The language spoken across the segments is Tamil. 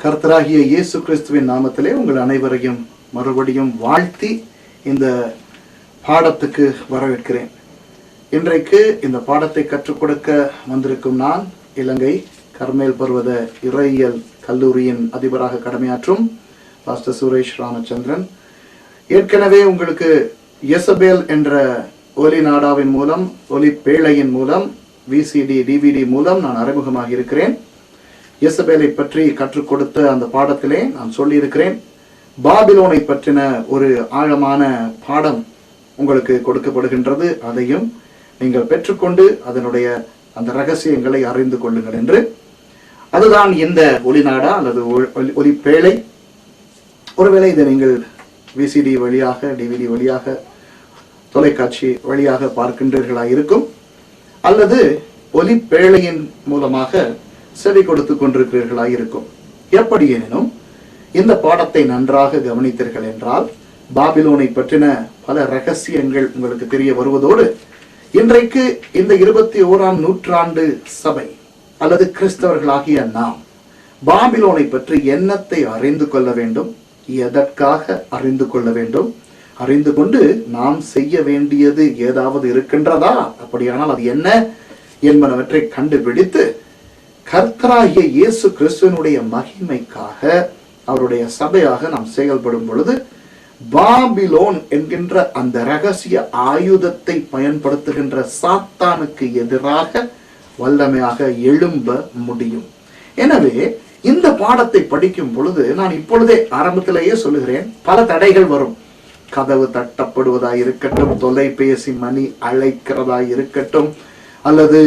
கர்த்தராகிய இயேசு கிறிஸ்துவின் நாமத்திலே உங்கள் அனைவரையும் மறுபடியும் வாழ்த்தி இந்த பாடத்துக்கு வரவேற்கிறேன். இன்றைக்கு இந்த பாடத்தை கற்றுக் கொடுக்க வந்திருக்கும் நான் இலங்கை கர்மேல் பர்வத இறையியல் கல்லூரியின் அதிபராக கடமையாற்றும் பாஸ்டர் சுரேஷ் ராமச்சந்திரன். ஏற்கனவே உங்களுக்கு எசபேல் என்ற ஒலி நாடாவின் மூலம், ஒலி பேழையின் மூலம், விசிடி டிவிடி மூலம் நான் அறிமுகமாக இருக்கிறேன். எசபேலை பற்றி கற்றுக் கொடுத்த அந்த பாடத்திலே நான் சொல்லியிருக்கிறேன். பாபிலோனை பற்றின ஒரு ஆழமான பாடம் உங்களுக்கு கொடுக்கப்படுகின்றது. அதையும் நீங்கள் பெற்றுக்கொண்டு அதனுடைய அந்த ரகசியங்களை அறிந்து கொள்ளுங்கள் என்று. அதுதான் இந்த ஒளிநாடா அல்லது ஒலிப்பேழை. ஒருவேளை இதை நீங்கள் விசிடி வழியாக, டிவிடி வழியாக, தொலைக்காட்சி வழியாக பார்க்கின்றீர்களாக இருக்கும், அல்லது ஒலிப்பேழையின் மூலமாக செவி கொடுத்து கொண்டிருக்கிறீர்களாக இருக்கும். எப்படி எனினும் இந்த பாடத்தை நன்றாக கவனித்தீர்கள் என்றால் பாபிலோனை பற்றின பல ரகசியங்கள் உங்களுக்கு தெரிய வருவதோடு, இன்றைக்கு இந்த 21ஆம் நூற்றாண்டு சபை அல்லது கிறிஸ்தவர்களாகிய நாம் பாபிலோனை பற்றி என்னத்தை அறிந்து கொள்ள வேண்டும், எதற்காக அறிந்து கொள்ள வேண்டும், அறிந்து கொண்டு நாம் செய்ய வேண்டியது ஏதாவது இருக்கின்றதா, அப்படியானால் அது என்ன என்பனவற்றை கண்டுபிடித்து கர்த்தராகிய இயேசு கிறிஸ்துவனுடைய மகிமைக்காக அவருடைய சபையாக நாம் செயல்படும் பொழுது பாபிலோன் என்கின்ற அந்த ரகசிய ஆயுதத்தை பயன்படுத்துகின்ற சாத்தானுக்கு எதிராக வல்லமையாக எழும்ப முடியும். எனவே இந்த பாடத்தை படிக்கும் பொழுது நான் இப்பொழுதே ஆரம்பத்திலேயே சொல்லுகிறேன், பல தடைகள் வரும். கதவு தட்டப்படுவதா இருக்கட்டும், தொலைபேசி மணி அழைக்கிறதா இருக்கட்டும், அல்லது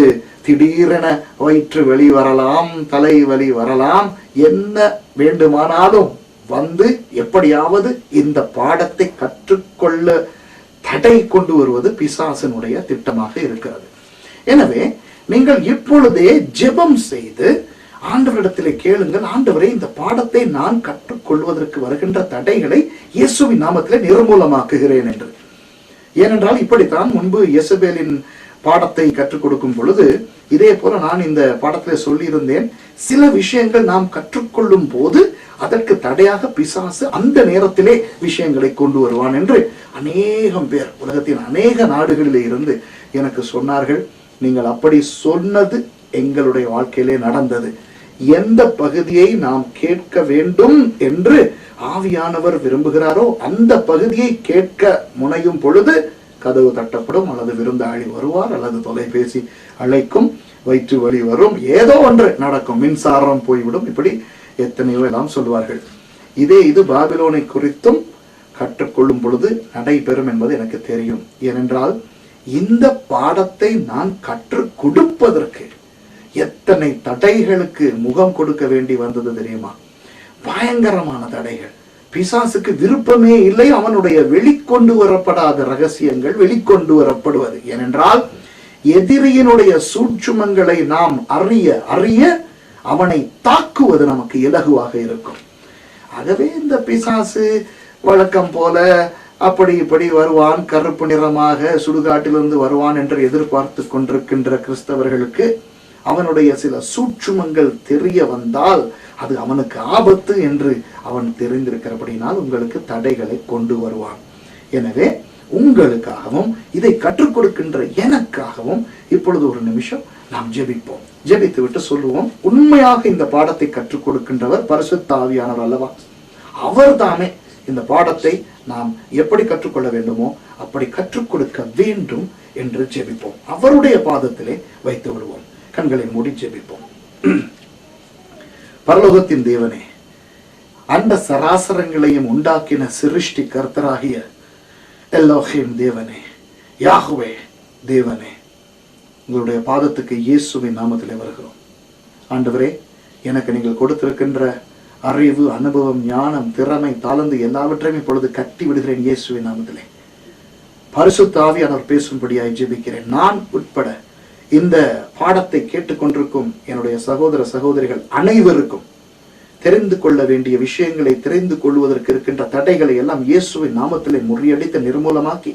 திடீரென வயிற்று வெளி வரலாம், தலைவலி வரலாம், என்ன வேண்டுமானாலும் வந்து எப்படியாவது இந்த பாடத்தை கற்றுக்கொள்ள தடை கொண்டு வருவது பிசாசனுடைய திட்டமாக இருக்கிறது. எனவே நீங்கள் இப்பொழுதே ஜெபம் செய்து ஆண்டவரிடத்திலே கேளுங்கள், ஆண்டவரே இந்த பாடத்தை நான் கற்றுக்கொள்வதற்கு வருகின்ற தடைகளை இயேசுவின் நாமத்திலே நிர்மூலமாக்குகிறேன் என்று. ஏனென்றால் இப்படித்தான் முன்பு எசபேலின் பாடத்தை கற்றுக் கொடுக்கும் பொழுது இதே போல நான் இந்த பாடத்திலே சொல்லியிருந்தேன், சில விஷயங்கள் நாம் கற்றுக்கொள்ளும் போது அதற்கு தடையாக பிசாசு அந்த நேரத்திலே விஷயங்களை கொண்டு வருவான் என்று அநேகம் பேர் உலகத்தின் அநேக நாடுகளிலே இருந்து எனக்கு சொன்னார்கள். நீங்கள் அப்படி சொன்னது எங்களுடைய வாழ்க்கையிலே நடந்தது. எந்த பகுதியை நாம் கேட்க வேண்டும் என்று ஆவியானவர் விரும்புகிறாரோ அந்த பகுதியை கேட்க முனையும் பொழுது கதவு தட்டப்படும், அல்லது விருந்தாளி வருவார், அல்லது தொலைபேசி அழைக்கும், வயிற்று வலி வரும், ஏதோ ஒன்று நடக்கும், மின்சாரம் போய்விடும், இப்படி எத்தனையோ எல்லாம் சொல்வார்கள். இது பாபிலோனை குறித்தும் கற்றுக்கொள்ளும் பொழுது நடைபெறும் என்பது எனக்கு தெரியும். ஏனென்றால் இந்த பாடத்தை நான் கற்றுக் கொடுப்பதற்கு எத்தனை தடைகளுக்கு முகம் கொடுக்க வேண்டி வந்தது தெரியுமா? பயங்கரமான தடைகள். பிசாசுக்கு விருப்பமே இல்லை அவனுடைய வெளிக்கொண்டு வரப்படாத ரகசியங்கள் வெளிக்கொண்டு வரப்படுவது. ஏனென்றால் எதிரியினுடைய சூட்சுமங்களை நாம் அறிய அவனை தாக்குவது நமக்கு இலகுவாக இருக்கும். ஆகவே இந்த பிசாசு வழக்கம் போல அப்படி இப்படி வருவான், கருப்பு நிறமாக சுடுகாட்டிலிருந்து வருவான் என்று எதிர்பார்த்து கொண்டிருக்கின்ற கிறிஸ்தவர்களுக்கு அவனுடைய சில சூட்சுமங்கள் தெரிய வந்தால் அது அவனுக்கு ஆபத்து என்று அவன் தெரிந்திருக்கிறபடினால் உங்களுக்கு தடைகளை கொண்டு வருவான். எனவே உங்களுக்காகவும் இதை கற்றுக் கொடுக்கின்ற எனக்காகவும் இப்பொழுது ஒரு நிமிஷம் நாம் ஜெபிப்போம். ஜெபித்து விட்டு சொல்லுவோம், உண்மையாக இந்த பாடத்தை கற்றுக் கொடுக்கின்றவர் பரிசுத்த ஆவியானவர் அல்லவா? அவர் தாமே இந்த பாடத்தை நாம் எப்படி கற்றுக்கொள்ள வேண்டுமோ அப்படி கற்றுக் கொடுக்க வேண்டும் என்று ஜெபிப்போம். அவருடைய பாதத்திலே வைத்து விடுவோம். கண்களை மூடி ஜெபிப்போம். பரலோகத்தின் தேவனே, அண்ட சராசரங்களையும் உண்டாக்கின சிருஷ்டி கர்த்தராகிய எல்லோஹிம் தேவனே, யாஹ்வே தேவனே, உங்களுடைய பாதத்துக்கு இயேசுவின் நாமத்திலே வருகிறோம். ஆண்டவரே, எனக்கு நீங்கள் கொடுத்திருக்கின்ற அறிவு, அனுபவம், ஞானம், திறமை, தாளந்து எல்லாவற்றையும் இப்பொழுது கட்டி விடுகிறேன் இயேசுவின் நாமத்திலே. பரிசுத்த ஆவியானவர் பேசும்படியாய் ஜெபிக்கிறேன். நான் உட்பட இந்த பாடத்தை கேட்டுக்கொண்டிருக்கும் என்னுடைய சகோதர சகோதரிகள் அனைவருக்கும் தெரிந்து கொள்ள வேண்டிய விஷயங்களை தெரிந்து கொள்வதற்கு இருக்கின்ற தடைகளை எல்லாம் இயேசுவின் நாமத்திலே முறியடித்து நிர்மூலமாக்கி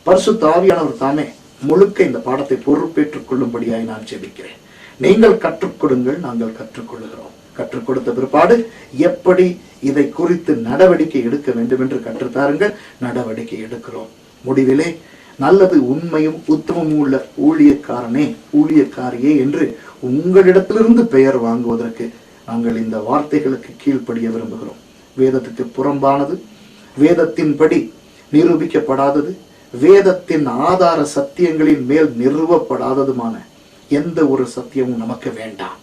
பரிசுத்த ஆவியானவர் தாமே முழுக்க இந்த பாடத்தை பொறுப்பேற்றுக் கொள்ளும்படியாய் நான் ஜெபிக்கிறேன். நீங்கள் கற்றுக் கொடுங்கள், நாங்கள் கற்றுக்கொள்கிறோம். கற்றுக் கொடுத்த பிற்பாடு எப்படி இதை குறித்து நடவடிக்கை எடுக்க வேண்டும் என்று கற்றுத்தாருங்கள். நடவடிக்கை எடுக்கிறோம். முடிவிலே நல்லது உண்மையும் உத்தமமும் உள்ள ஊழியக்காரனே ஊழியக்காரியே என்று உங்களிடத்திலிருந்து பெயர் வாங்குவதற்கு நாங்கள் இந்த வார்த்தைகளுக்கு கீழ்ப்படிய விரும்புகிறோம். வேதத்துக்கு புறம்பானது, வேதத்தின்படி நிரூபிக்கப்படாதது, வேதத்தின் ஆதார சத்தியங்களின் மேல் நிறுவப்படாததுமான எந்த ஒரு சத்தியமும் நமக்கு வேண்டாம்.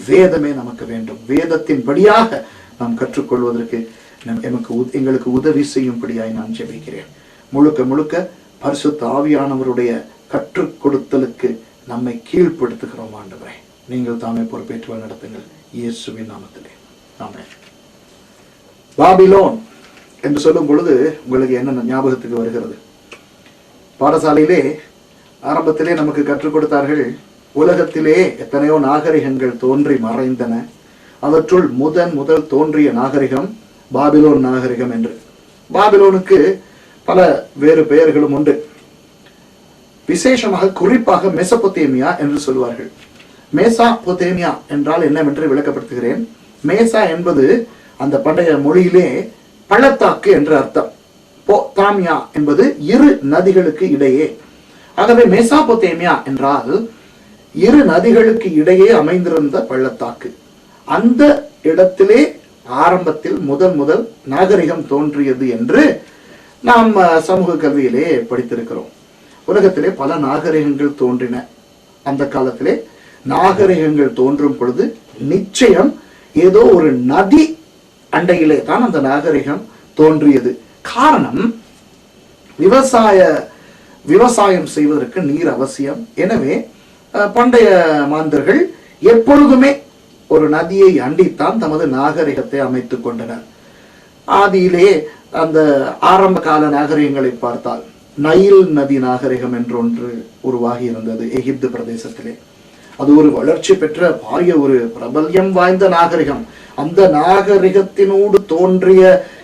வேதமே நமக்கு வேண்டும். வேதத்தின்படியாக நாம் கற்றுக்கொள்வதற்கு எங்களுக்கு உதவி செய்யும்படியாய் நான் ஜெபிக்கிறேன். முழுக்க முழுக்க பரிசுத்த ஆவியானவருடைய கற்றுக் கொடுத்தலுக்கு நம்மை கீழ்ப்படுத்துகிறோம். ஆண்டவரே, நீங்கள் தாமே பொறுப்பேற்று நடத்துங்கள். இயேசுவின் நாமத்திலே ஆமென். பாபிலோன் என்று சொல்லும் பொழுது உங்களுக்கு என்ன ஞாபகத்துக்கு வருகிறது? பாடசாலையிலே ஆரம்பத்திலே நமக்கு கற்றுக் கொடுத்தார்கள், உலகத்திலே எத்தனையோ நாகரிகங்கள் தோன்றி மறைந்தன, அவற்றுள் முதல் தோன்றிய நாகரிகம் பாபிலோன் நாகரிகம் என்று. பாபிலோனுக்கு பல வேறு பெயர்களும் உண்டு. விசேஷமாக குறிப்பாக மெசபொத்தேமியா என்று சொல்வார்கள். மேசாபொத்தேமியா என்றால் என்னவென்று விளக்கப்படுத்துகிறேன். மேசா என்பது அந்த பண்டைய மொழியிலே பள்ளத்தாக்கு என்று அர்த்தம். பொத்தாமியா என்பது இரு நதிகளுக்கு இடையே. ஆகவே மெசபொத்தேமியா என்றால் இரு நதிகளுக்கு இடையே அமைந்திருந்த பள்ளத்தாக்கு. அந்த இடத்திலே ஆரம்பத்தில் முதல் நாகரிகம் தோன்றியது என்று நாம் சமூக கல்வியிலே படித்திருக்கிறோம். உலகத்திலே பல நாகரிகங்கள் தோன்றின. அந்த காலத்திலே நாகரிகங்கள் தோன்றும் பொழுது நிச்சயம் ஏதோ ஒரு நதி அண்டையிலே தான் அந்த நாகரிகம் தோன்றியது. காரணம், விவசாயம் செய்வதற்கு நீர் அவசியம். எனவே பண்டைய மாந்தர்கள் எப்பொழுதுமே ஒரு நதியை அண்டித்தான் தமது நாகரிகத்தை அமைத்துக் கொண்டனர். ஆதியிலே அந்த ஆரம்ப கால நாகரிகங்களை பார்த்தால் நைல் நதி நாகரிகம் என்றொன்று உருவாகி இருந்தது எகிப்து பிரதேசத்திலே. அது ஒரு வளர்ச்சி பெற்ற பாரிய ஒரு பிரபல்யம் வாய்ந்த நாகரிகம். அந்த நாகரிகத்தினோடு தோன்றிய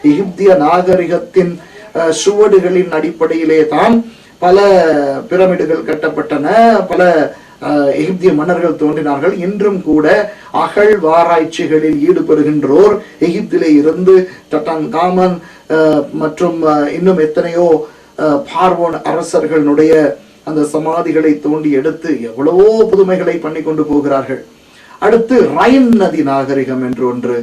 எகிப்திய நாகரிகத்தின் சுவடுகளின் அடிப்படையிலே தான் பல பிரமிடுகள் கட்டப்பட்டன, பல எகிப்திய மன்னர்கள் தோன்றினார்கள். இன்றும் கூட அகழ்வாராய்ச்சிகளில் ஈடுபடுகின்றோர் எகிப்திலே இருந்து டட்டான்காமன் மற்றும் இன்னும் எத்தனையோ பார்வோன் அரசர்களுடைய அந்த சமாதிகளை தோண்டி எடுத்து எவ்வளவோ புதுமைகளை பண்ணி கொண்டு போகிறார்கள். அடுத்து ரைன் நதி நாகரிகம் என்று ஒன்று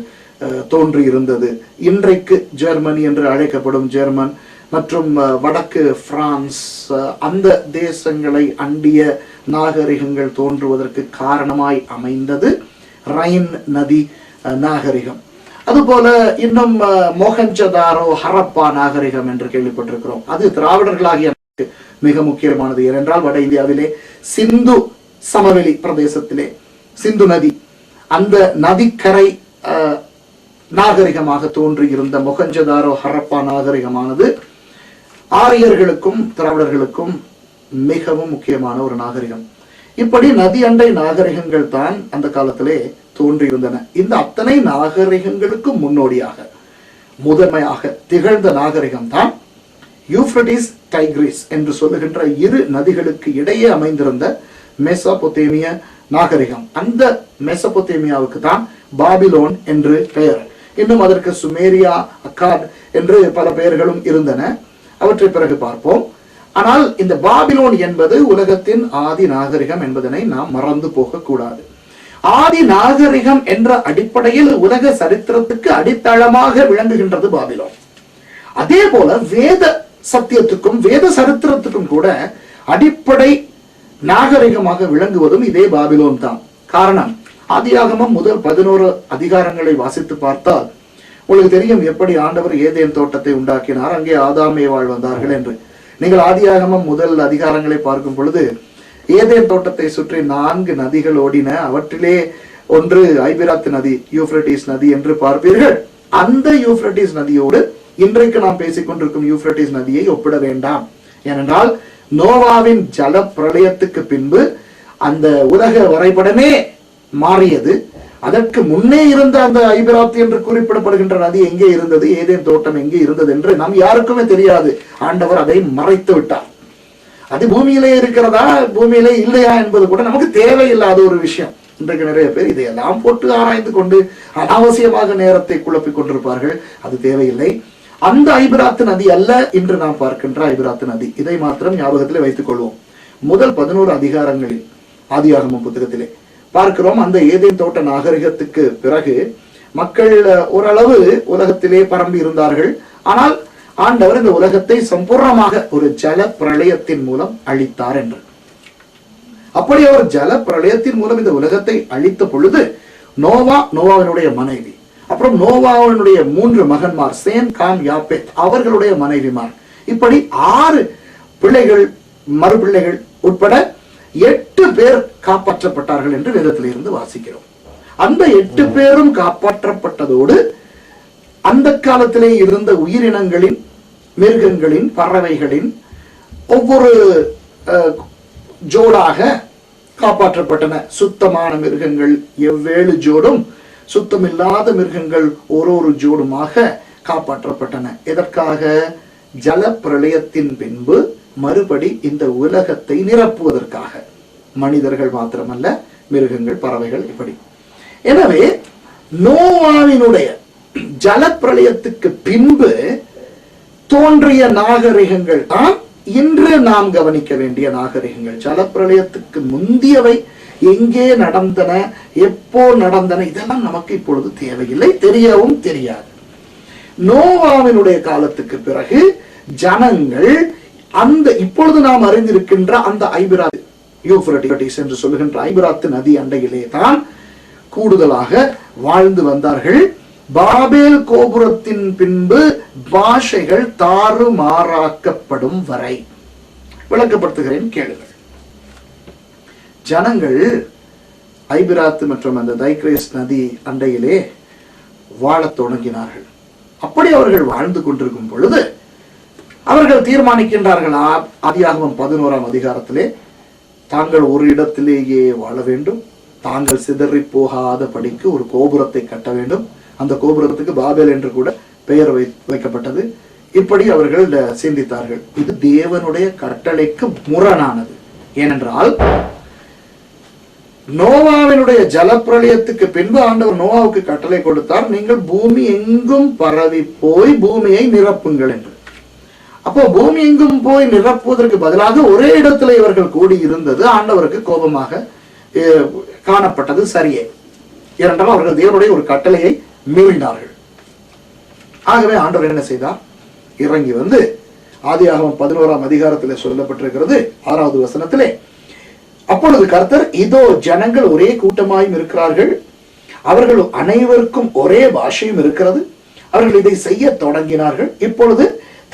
தோன்றி இருந்தது. இன்றைக்கு ஜெர்மனி என்று அழைக்கப்படும் ஜெர்மன் மற்றும் வடக்கு பிரான்ஸ் அந்த தேசங்களை அண்டிய நாகரிகங்கள் தோன்றுவதற்கு காரணமாய் அமைந்தது ரைன் நதி நாகரிகம். அதுபோல இன்னும் மொஹஞ்சதாரோ ஹரப்பா நாகரிகம் என்று கேள்விப்பட்டிருக்கிறோம். அது திராவிடர்களாகிய மிக முக்கியமானது. ஏனென்றால் வட இந்தியாவிலே சிந்து சமவெளி பிரதேசத்திலே சிந்து நதி, அந்த நதிக்கரை நாகரிகமாக தோன்றி இருந்த மொஹஞ்சதாரோ ஹரப்பா நாகரிகமானது ஆரியர்களுக்கும் திராவிடர்களுக்கும் மிகவும் முக்கியமான ஒரு நாகரிகம். இப்படி நதி அண்டை நாகரிகங்கள் தான் அந்த காலத்திலே தோன்றியிருந்தன. இந்த அத்தனை நாகரிகங்களுக்கு முன்னோடியாக முதன்மையாக திகழ்ந்த நாகரிகம் தான் யூப்ரட்டிஸ் டைக்ரிஸ் என்று சொல்லுகின்ற இரு நதிகளுக்கு இடையே அமைந்திருந்த மெசபொத்தேமிய நாகரிகம். அந்த மெசபொத்தேமியாவுக்கு தான் பாபிலோன் என்று பெயர். இன்னும் அதற்கு சுமேரியா, அக்காட் என்று பல பெயர்களும் இருந்தன. அவற்றை பிறகு பார்ப்போம். ஆனால் இந்த பாபிலோன் என்பது உலகத்தின் ஆதி நாகரிகம் என்பதனை நாம் மறந்து போக கூடாது. ஆதி நாகரிகம் என்ற அடிப்படையில் உலக சரித்திரத்துக்கு அடித்தளமாக விளங்குகின்றது பாபிலோன். அதே போல வேத சத்தியத்துக்கும் வேத சரித்திரத்துக்கும் கூட அடிப்படை நாகரிகமாக விளங்குவதும் இதே பாபிலோன் தான். காரணம், ஆதியாகமம் முதல் 11 அதிகாரங்களை வாசித்து பார்த்தால் உங்களுக்கு தெரியும் எப்படி ஆண்டவர் ஏதேன் தோட்டத்தை உண்டாக்கினார், அங்கே ஆதாம் ஏவாள் வந்தார்கள் என்று. நீங்கள் ஆதியாகமம் முதல் அதிகாரங்களை பார்க்கும் பொழுது ஏதேன் தோட்டத்தை சுற்றி 4 நதிகள் ஓடின. அவற்றிலே ஒன்று ஐபிராத் நதி, யூப்ரட்டிஸ் நதி என்று பார்ப்பீர்கள். அந்த யூப்ரட்டிஸ் நதியோடு இன்றைக்கு நாம் பேசிக் கொண்டிருக்கும் யூப்ரட்டிஸ் நதியை ஒப்பிட வேண்டாம். ஏனென்றால் நோவாவின் ஜல பிரளயத்துக்கு பின்பு அந்த உலக வரைபடமே மாறியது. அதற்கு முன்னே இருந்த அந்த ஐபிராத் என்று குறிப்பிடப்படுகின்ற நதி எங்கே இருந்தது, ஏதேன் தோட்டம் எங்கே இருந்தது என்று நம் யாருக்குமே தெரியாது. ஆண்டவர் அதை மறைத்து விட்டார். அது பூமியிலே இருக்கிறதா பூமியிலே இல்லையா என்பது கூட நமக்கு தேவையில்லாத ஒரு விஷயம். இன்றைக்கு நிறைய பேர் இதையெல்லாம் போட்டு ஆராய்ந்து கொண்டு அனாவசியமாக நேரத்தை குழப்பிக் கொண்டிருப்பார்கள். அது தேவையில்லை. அந்த ஐபிராத்து நதி அல்ல இன்று நாம் பார்க்கின்ற ஐபிராத்து நதி. இதை மாத்திரம் ஞாபகத்திலே வைத்துக் கொள்வோம். முதல் 11 அதிகாரங்களில் ஆதியாகமம் புத்தகத்திலே பார்க்கிறோம். அந்த ஏதேன் தோட்ட நாகரிகத்துக்கு பிறகு மக்கள் ஓரளவு உலகத்திலே பரம்பி இருந்தார்கள். ஆனால் ஆண்டவர் இந்த உலகத்தை சம்பூர்ணமாக ஒரு ஜல பிரளயத்தின் மூலம் அழித்தார் என்று. அப்படி அவர் ஜல பிரளயத்தின் மூலம் இந்த உலகத்தை அழித்த பொழுது நோவாவினுடைய மனைவி, அப்புறம் நோவாவினுடைய 3 மகன்மார் சேம், காம், யாப்பேத் அவர்களுடைய மனைவிமார், இப்படி 6 பிள்ளைகள் மறுபிள்ளைகள் உட்பட 8 பேர் காப்பாற்றப்பட்டார்கள் என்று வேதத்தில் இருந்து வாசிக்கிறோம். அந்த 8 பேரும் காப்பாற்றப்பட்டதோடு அந்த காலத்திலே இருந்த உயிரினங்களின், மிருகங்களின், பறவைகளின் ஒவ்வொரு ஜோடாக காப்பாற்றப்பட்டன. சுத்தமான மிருகங்கள் 7 ஜோடும், சுத்தமில்லாத மிருகங்கள் ஒரு ஜோடுமாக காப்பாற்றப்பட்டன. எதற்காக? ஜல பிரளயத்தின் பின்பு மறுபடி இந்த உலகத்தை நிரப்புவதற்காக. மனிதர்கள் மாத்திரமல்ல, மிருகங்கள், பறவைகள், இப்படி. எனவே நோவாவினுடைய ஜல பிரளயத்துக்கு பின்பு தோன்றிய நாகரிகங்கள் தான் இன்று நாம் கவனிக்க வேண்டிய நாகரிகங்கள். ஜலப்பிரளயத்துக்கு முந்தியவை எங்கே நடந்தன, எப்போ நடந்தன, இதெல்லாம் நமக்கு இப்பொழுது தேவையில்லை, தெரியவும் தெரியாது. நோவாவினுடைய காலத்துக்கு பிறகு ஜனங்கள் அந்த இப்பொழுது நாம் அறிந்திருக்கின்ற அந்த ஐபிராத், யூப்ரட்டிஸ் என்று சொல்லுகின்ற ஐபிராத்து நதி அண்டையிலே தான் கூடுதலாக வாழ்ந்து வந்தார்கள். பாபேல் கோபுரத்தின் பின்பு பாஷைகள் தாறுமாறாக்கப்படும் வரை. விளக்கப்படுத்துகிறேன், கேளுங்கள். ஜனங்கள் ஐபிராத்து மற்றும் அந்த தைக்ரேஸ் நதி அண்டையிலே வாழத் தொடங்கினார்கள். அப்படி அவர்கள் வாழ்ந்து கொண்டிருக்கும் பொழுது அவர்கள் தீர்மானிக்கின்றார்கள், ஆதியாகமம் 11ஆம் அதிகாரத்திலே, தாங்கள் ஒரு இடத்திலேயே வாழ வேண்டும், தாங்கள் சிதறி போகாத படிக்கு ஒரு கோபுரத்தை கட்ட வேண்டும். அந்த கோபுரத்துக்கு பாபேல் என்று கூட பெயர் வைக்கப்பட்டது. இப்படி அவர்கள் சிந்தித்தார்கள். இது தேவனுடைய கட்டளைக்கு முரணானது. ஏனென்றால் நோவாவினுடைய ஜலப்பிரளயத்துக்கு பின்பு ஆண்டவர் நோவாவுக்கு கட்டளை கொடுத்தார், நீங்கள் பூமி எங்கும் பரவி போய் பூமியை நிரப்புங்கள் என்று. அப்போ பூமி எங்கும் போய் நிரப்புவதற்கு பதிலாக ஒரே இடத்துல இவர்கள் கூடி இருந்தது ஆண்டவருக்கு கோபமாக காணப்பட்டது. சரியே, ஏனென்றால் அவர்கள் தேவனுடைய ஒரு கட்டளையை மீறினார்கள். ஆகவே ஆண்டவர் என்ன செய்தார்? இறங்கி வந்து ஆதியாகமம் 11ஆம் அதிகாரத்திலே சொல்லப்பட்டிருக்கிறது 6வது வசனத்திலே, அப்பொழுது கர்த்தர், இதோ ஜனங்கள் ஒரே கூட்டமாயும் இருக்கிறார்கள், அவர்கள் அனைவருக்கும் ஒரே பாஷையும் இருக்கிறது, அவர்கள் இதை செய்ய தொடங்கினார்கள், இப்பொழுது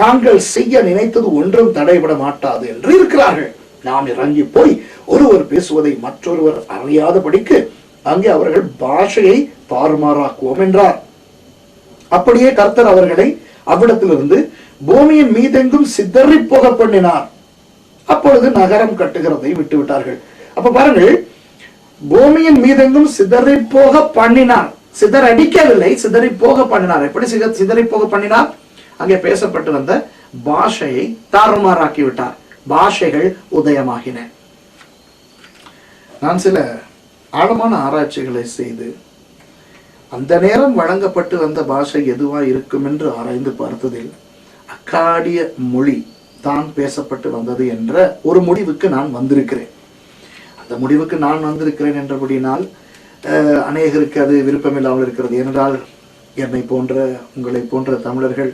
தாங்கள் செய்ய நினைத்தது ஒன்றும் தடைபட மாட்டாது என்று இருக்கிறார்கள். நாம் இறங்கி போய் ஒருவர் பேசுவதை மற்றொருவர் அறியாதபடிக்கு அங்கே அவர்கள் பாஷையை தாறுமாறாக்குவோம் என்றார். அப்படியே கர்த்தர் அவர்களை அவ்விடத்திலிருந்து பூமியின் மீதெங்கும் சிதறி போக பண்ணினார். அப்பொழுது நகரம் கட்டுகிறதை விட்டு விட்டார்கள். அப்ப பாருங்கள், பூமியின் மீதெங்கும் சிதறி போக பண்ணினார். சிதறடிக்கவில்லை, சிதறி போக பண்ணினார். எப்படி சிதறி போக பண்ணினார்? அங்கே பேசப்பட்டு வந்த பாஷையை தாறுமாறாக்கி விட்டார். பாஷைகள் உதயமாகின. நான் சில ஆழமான ஆராய்ச்சிகளை செய்து அந்த நேரம் வழங்கப்பட்டு வந்த பாஷை எதுவா இருக்கும் என்று ஆராய்ந்து பார்த்ததில் அக்காடிய மொழி தான் பேசப்பட்டு வந்தது என்ற ஒரு முடிவுக்கு நான் வந்திருக்கிறேன். அந்த முடிவுக்கு நான் வந்திருக்கிறேன் என்றபடினால் அநேகருக்கு அது விருப்பமில்லாமல் இருக்கிறது. ஏனென்றால் என்னை போன்ற, உங்களை போன்ற தமிழர்கள்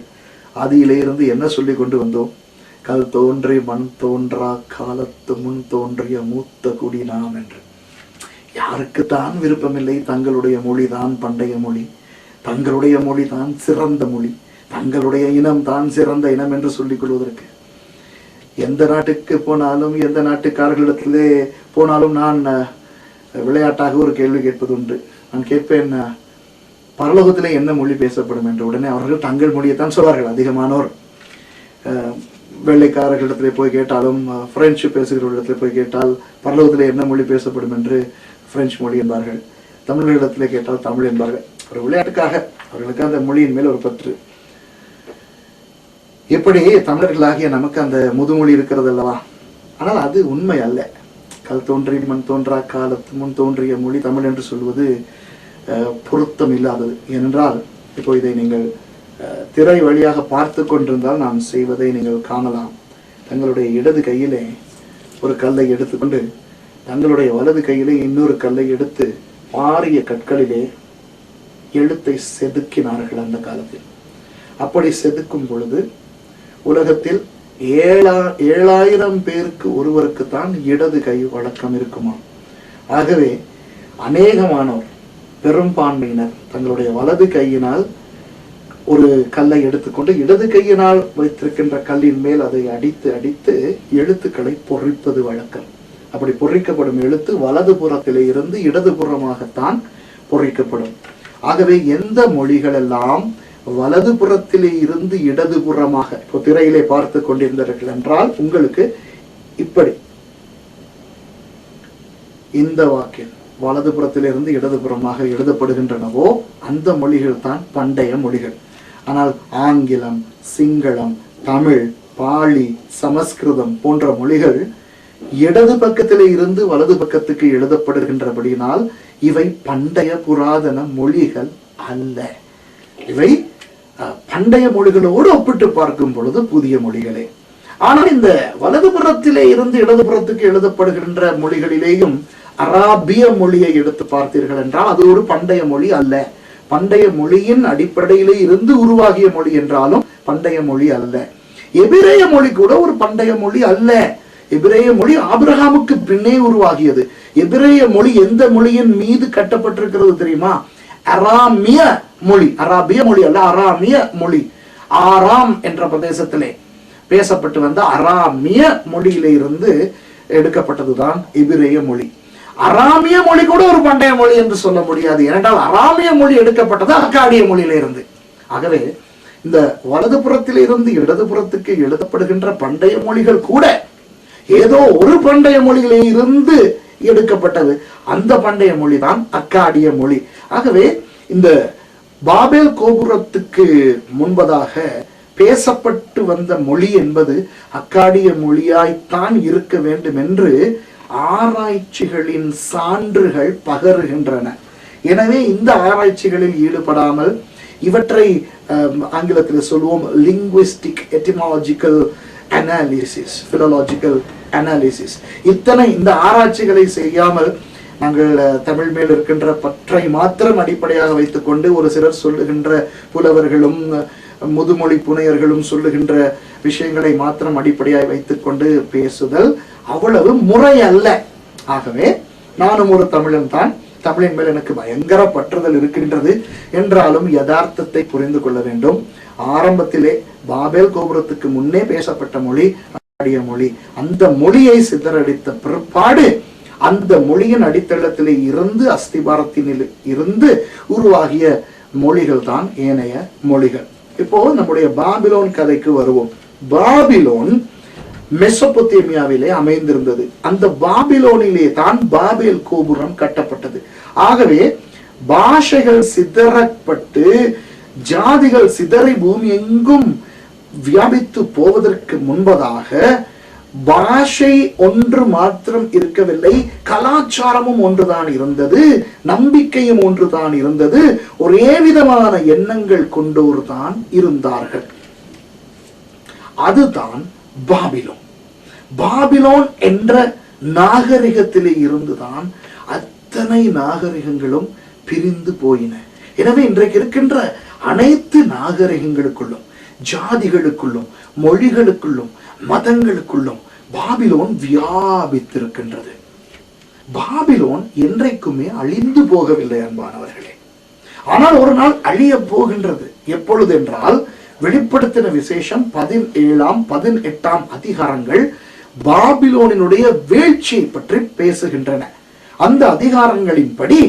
ஆதியிலே இருந்து என்ன சொல்லி கொண்டு வந்தோம்? கல் தோன்றி மண் தோன்றா காலத்து முன் தோன்றிய மூத்த குடி நாம் என்று. யாருக்குத்தான் விருப்பமில்லை தங்களுடைய மொழிதான் பண்டைய மொழி, தங்களுடைய மொழி தான் சிறந்த மொழி, தங்களுடைய இனம் தான் சிறந்த இனம் என்று சொல்லிக் கொள்வதற்கு? எந்த நாட்டுக்கு போனாலும், எந்த நாட்டுக்காரர்களிடத்திலே போனாலும் நான் விளையாட்டாக ஒரு கேள்வி கேட்பது உண்டு. நான் கேட்பேன், பரலோகத்திலே என்ன மொழி பேசப்படும் என்று. உடனே அவர்கள் தங்கள் மொழியைத்தான் சொல்வார்கள். அதிகமானோர் வெள்ளைக்காரர்களிடத்திலே போய் கேட்டாலும், பிரெஞ்சு பேசுகிறவர்களிடத்தில் போய் கேட்டால் பரலோகத்திலே என்ன மொழி பேசப்படும் என்று பிரெஞ்சு மொழி என்பார்கள். தமிழர்களிடத்திலே கேட்டால் தமிழ் என்பார்கள். ஒரு விளையாட்டுக்காக அவர்களுக்கு அந்த மொழியின் மேல் ஒரு பற்று. எப்படி தமிழர்களாகிய நமக்கு அந்த முதுமொழி இருக்கிறது அல்லவா? ஆனால் அது உண்மை அல்ல. கல் தோன்றி மண் தோன்றா காலத்து முன் தோன்றிய மொழி தமிழ் என்று சொல்வது பொருத்தம் இல்லாதது. ஏனென்றால் இப்போ இதை நீங்கள் திரை வழியாக பார்த்து கொண்டிருந்தால் நான் செய்வதை நீங்கள் காணலாம். தங்களுடைய இடது கையிலே ஒரு கல்லை எடுத்துக்கொண்டு தங்களுடைய வலது கையிலே இன்னொரு கல்லை எடுத்து பாரிய கற்களிலே எழுத்தை செதுக்கினார்கள் அந்த காலத்தில். அப்படி செதுக்கும் பொழுது உலகத்தில் 7,000 பேருக்கு ஒருவருக்குத்தான் இடது கை வழக்கம் இருக்குமா. ஆகவே அநேகமானோர், பெரும்பான்மையினர் தங்களுடைய வலது கையினால் ஒரு கல்லை எடுத்துக்கொண்டு இடது கையினால் வைத்திருக்கின்ற கல்லின் மேல் அதை அடித்து அடித்து எழுத்துக்களை பொறிப்பது வழக்கம். அப்படி பொறிக்கப்படும் எழுத்து வலது புறத்திலே இருந்து இடது புறமாகத்தான் பொறிக்கப்படும். ஆகவே எந்த மொழிகள் எல்லாம் வலது புறத்திலே இருந்து இடது புறமாக இப்போ திரையிலே பார்த்து கொண்டிருந்தார்கள் என்றால் உங்களுக்கு இப்படி இந்த வாக்கில் வலது புறத்திலிருந்து இடது புறமாக எழுதப்படுகின்றனவோ அந்த மொழிகள் தான் பண்டைய மொழிகள். ஆனால் ஆங்கிலம், சிங்களம், தமிழ், பாலி, சமஸ்கிருதம் போன்ற மொழிகள் இடது பக்கத்திலே இருந்து வலது பக்கத்துக்கு எழுதப்படுகின்றபடியினால் இவை பண்டைய புராதன மொழிகள் அல்ல. இவை பண்டைய மொழிகளோடு ஒப்பிட்டு பார்க்கும் பொழுது புதிய மொழிகளே. ஆனால் இந்த வலதுபுறத்திலே இருந்து இடதுபுறத்துக்கு எழுதப்படுகின்ற மொழிகளிலேயும் அராபிய மொழியை எடுத்து பார்த்தீர்கள் என்றால் அது ஒரு பண்டைய மொழி அல்ல. பண்டைய மொழியின் அடிப்படையிலே இருந்து உருவாகிய மொழி என்றாலும் பண்டைய மொழி அல்ல. எபிரேய மொழி கூட ஒரு பண்டைய மொழி அல்ல. எபிரேய மொழி ஆபிரகாமுக்கு பின்னே உருவாகியது. எபிரேய மொழி எந்த மொழியின் மீது கட்டப்பட்டிருக்கிறது தெரியுமா? அராமிய மொழி. அராபிய மொழி அல்ல, அராமிய மொழி. ஆராம் என்ற பிரதேசத்திலே பேசப்பட்டு வந்த அராமிய மொழியிலே இருந்து எடுக்கப்பட்டதுதான் எபிரேய மொழி. அராமிய மொழி கூட ஒரு பண்டைய மொழி என்று சொல்ல முடியாது. ஏனென்றால் அராமிய மொழி எடுக்கப்பட்டது அக்காடிய மொழியில இருந்து. ஆகவே இந்த வலதுபுறத்தில் இருந்து இடதுபுறத்துக்கு எழுதப்படுகின்ற பண்டைய மொழிகள் கூட ஏதோ ஒரு பண்டைய மொழியிலே இருந்து எடுக்கப்பட்டது. அந்த பண்டைய மொழி தான் அக்காடிய மொழி. ஆகவே இந்த பாபேல் கோபுரத்துக்கு முன்பதாக பேசப்பட்டு வந்த மொழி என்பது அக்காடிய மொழியாய்த்தான் இருக்க வேண்டும் என்று ஆராய்ச்சிகளின் சான்றுகள் பகருகின்றன. எனவே இந்த ஆராய்ச்சிகளில் ஈடுபடாமல் இவற்றை ஆங்கிலத்தில் சொல்வோம் லிங்குவிஸ்டிக் எட்டிமாலஜிக்கல் அனாலிசிஸ், பிலோலாஜிக்கல் அனாலிசிஸ், இந்த ஆராய்ச்சிகளை செய்யாமல் நாங்கள் தமிழ் மேல் இருக்கின்ற பற்றை மாத்திரம் அடிப்படையாக வைத்துக்கொண்டு ஒரு சிலர் சொல்லுகின்ற புலவர்களும் முதுமொழி புனையர்களும் சொல்லுகின்ற விஷயங்களை மாத்திரம் அடிப்படையாக வைத்துக்கொண்டு பேசுதல் அவ்வளவு முறை அல்ல. ஆகவே நானும் ஒரு தமிழன் தான், தமிழின் மேல் எனக்கு பயங்கர பற்றுதல் இருக்கின்றது என்றாலும் யதார்த்தத்தை புரிந்து கொள்ள வேண்டும். ஆரம்பத்திலே பாபேல் கோபுரத்துக்கு முன்னே பேசப்பட்ட மொழி அக்காடிய மொழி. அந்த மொழியை சிதறடித்த பிற்பாடு அந்த மொழியின் அடித்தளத்திலே இருந்து அஸ்திபாரத்தினில் இருந்து உருவாகிய மொழிகள் தான் ஏனைய மொழிகள். இப்போ நம்முடைய பாபிலோன் கதைக்கு வருவோம். பாபிலோன் மெசொப்பொத்தேமியாவிலே அமைந்திருந்தது. அந்த பாபிலோனிலே தான் பாபேல் கோபுரம் கட்டப்பட்டது. ஆகவே பாஷைகள் சிதறப்பட்டு ஜாதிகள் சிதறி பூமி எங்கும் வியாபித்து போவதற்கு முன்பதாக பாஷை ஒன்று மாத்திரம் இருக்கவில்லை, கலாச்சாரமும் ஒன்றுதான் இருந்தது, நம்பிக்கையும் ஒன்றுதான் இருந்தது, ஒரே விதமான எண்ணங்கள் கொண்டோர் தான் இருந்தார்கள். அதுதான் பாபிலோன். பாபிலோன் என்ற நாகரிகத்திலே இருந்துதான் அத்தனை நாகரிகங்களும் பிரிந்து போயின. எனவே இன்றைக்கு இருக்கின்ற அனைத்து நாகரிகங்களுக்குள்ளும், ஜாதிகளுக்குள்ளும், மொழிகளுக்குள்ளும், மதங்களுக்குள்ளும் பாபிலோன் வியாபித்திருக்கின்றது. பாபிலோன் என்றைக்குமே அழிந்து போகவில்லை அன்பானவர்களே. ஆனால் ஒரு நாள் அழிய போகின்றது. எப்பொழுது என்றால் வெளிப்படுத்தின விசேஷம் 17ஆம் 18ஆம் அதிகாரங்கள் பாபிலோனினுடைய வீழ்ச்சியை பற்றி பேசுகின்றன. அந்த அதிகாரங்களின்படி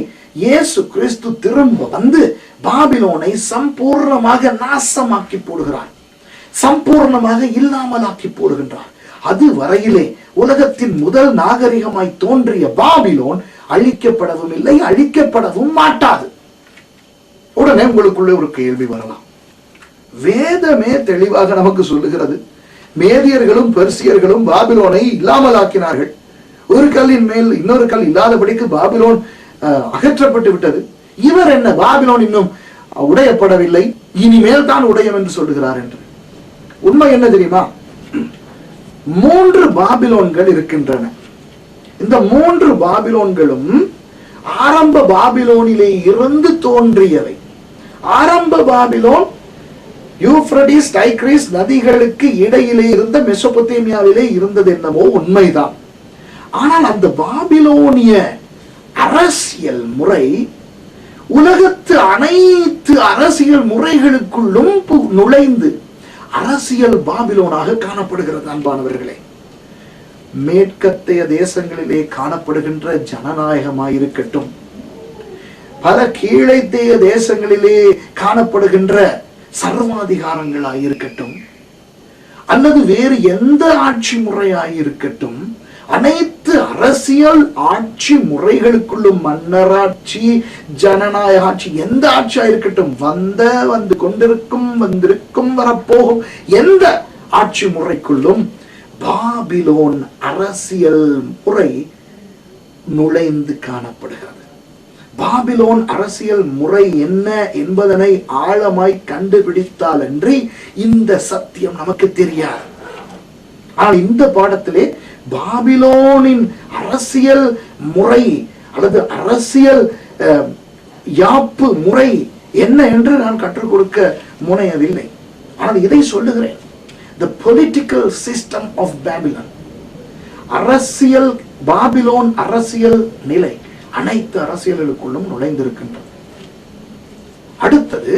இயேசு கிறிஸ்து திரும்ப வந்து பாபிலோனை சம்பூர்ணமாக நாசமாக்கி போடுகிறார், சம்பூர்ணமாக இல்லாமலாக்கி போடுகின்றார். அது வரையிலே உலகத்தின் முதல் நாகரிகமாய் தோன்றிய பாபிலோன் அழிக்கப்படவும் இல்லை, அழிக்கப்படவும் மாட்டாது. உடனே உங்களுக்குள்ளே ஒரு கேள்வி வரலாம். வேதமே தெளிவாக நமக்கு சொல்லுகிறது, மேதியர்களும் பெர்சியர்களும் பாபிலோனை இல்லாமலாக்கினார்கள், ஒரு கல்லின் மேல் இன்னொரு கல் இல்லாதபடிக்கு பாபிலோன் அகற்றப்பட்டு விட்டது. இவர் என்ன, பாபிலோன் இன்னும் உடையப்படவில்லை, இனிமேல் தான் உடையம் என்று சொல்லுகிறார் என்று. உண்மை என்ன தெரியுமா? 3 பாபிலோன்கள் இருக்கின்றன. இந்த 3 பாபிலோன்களும் ஆரம்ப பாபிலோனிலே இருந்து தோன்றியவை. ஆரம்ப பாபிலோன் யூப்ரடிஸ் டைக்ரிஸ் நதிகளுக்கு இடையிலே இருந்த மெசொப்பொத்தேமியாவிலே இருந்தது என்னவோ உண்மைதான். ஆனால் அந்த பாபிலோனிய அரசியல் முறை உலகத்து அனைத்து அரசியல் முறைகளுக்குள்ளும் நுழைந்து அரசியல் பாபிலோனாக காணப்படுகிறது. அன்பானவர்களே, மேற்கத்தைய தேசங்களிலே காணப்படுகின்ற ஜனநாயகமாயிருக்கட்டும், பல கீழைத்தேய தேசங்களிலே காணப்படுகின்ற சர்வாதிகாரங்களாயிருக்கட்டும், அல்லது வேறு எந்த ஆட்சி முறையாயிருக்கட்டும், அனைத்து அரசியல் ஆட்சி முறைகளுக்குள்ளும் மன்னராட்சி, ஜனநாயக ஆட்சி, எந்த ஆட்சியா இருக்கட்டும், வந்து கொண்டிருக்கும், வந்திருக்கும், வரப்போகும் எந்த ஆட்சி முறைக்குள்ளும் பாபிலோன் அரசியல் முறை நுழைந்து காணப்படுகிறது. பாபிலோன் அரசியல் முறை என்ன என்பதனை ஆழமாய் கண்டுபிடித்தால் அன்றி இந்த சத்தியம் நமக்கு தெரியாது. ஆனால் இந்த பாடத்திலே பாபிலோனின் அரசியல் முறை அல்லது அரசியல் யாப்பு முறை என்ன என்று நான் கற்றுக் கொடுக்க முனையவில்லை. ஆனால் இதை சொல்லுகிறேன், the political system of Babylon, அரசியல் பாபிலோன் அரசியல் நிலை அனைத்து அரசியலுக்குள்ளும் நுழைந்திருக்கின்றது. அடுத்தது,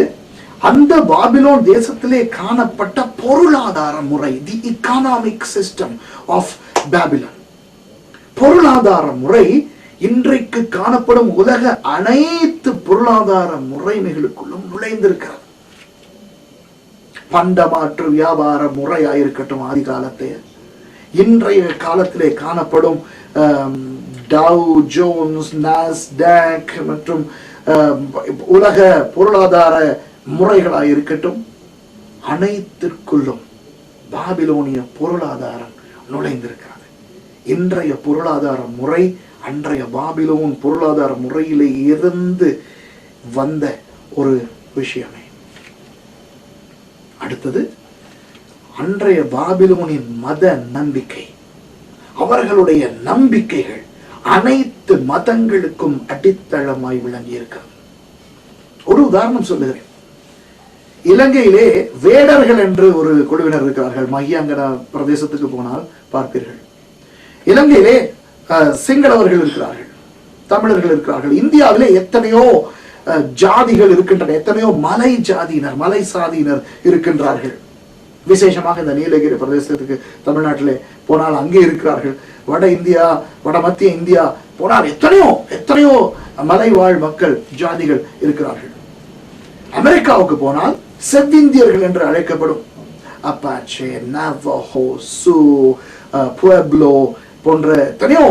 அந்த பாபிலோன் தேசத்திலே காணப்பட்ட பொருளாதார முறை, தி economic system of Babylon, பொருளாதார முறை இன்றைக்கு காணப்படும் உலக அனைத்து பொருளாதார முறைமைகளுக்குள்ளும் நுழைந்திருக்கிறது. பண்டமாற்று வியாபார முறையாயிருக்கட்டும், ஆதி காலத்தை இன்றைய காலத்திலே காணப்படும் டவ் ஜோன்ஸ், நாஸ்டாக் மற்றும் உலக பொருளாதார முறைகளாயிருக்கட்டும், அனைத்திற்குள்ளும் பாபிலோனிய பொருளாதாரம் நுழைந்திருக்கிறது. இன்றைய பொருளாதார முறை அன்றைய பாபிலோன் பொருளாதார முறையிலே இருந்து வந்த ஒரு விஷயமே. அடுத்தது, அன்றைய பாபிலோனின் மத நம்பிக்கை, அவர்களுடைய நம்பிக்கைகள் அனைத்து மதங்களுக்கும் அடித்தளமாய் விளங்கி இருக்கிறது. ஒரு உதாரணம் சொல்லுகிறேன். இலங்கையிலே வேடர்கள் என்று ஒரு குழுவினர் இருக்கிறார்கள். மஹியங்கன பிரதேசத்துக்கு போனால் பார்ப்பீர்கள். இலங்கையிலே சிங்களவர்கள் இருக்கிறார்கள், தமிழர்கள் இருக்கிறார்கள். இந்தியாவிலே எத்தனையோ ஜாதிகள் இருக்கின்றன, எத்தனையோ மலை ஜாதியினர், மலை சாதியினர் இருக்கின்றார்கள். விசேஷமாக இந்த நீலகிரி பிரதேசத்துக்கு தமிழ்நாட்டிலே போனால் அங்கே இருக்கிறார்கள். வட இந்தியா, வட மத்திய இந்தியா போனால் எத்தனையோ மலைவாழ் மக்கள் ஜாதிகள் இருக்கிறார்கள். அமெரிக்காவுக்கு போனால் செவ்விந்தியர்கள் என்று அழைக்கப்படும் அப்பாச்சே, நவஹோ, சூ, புவெப்லோ போன்ற எத்தனையோ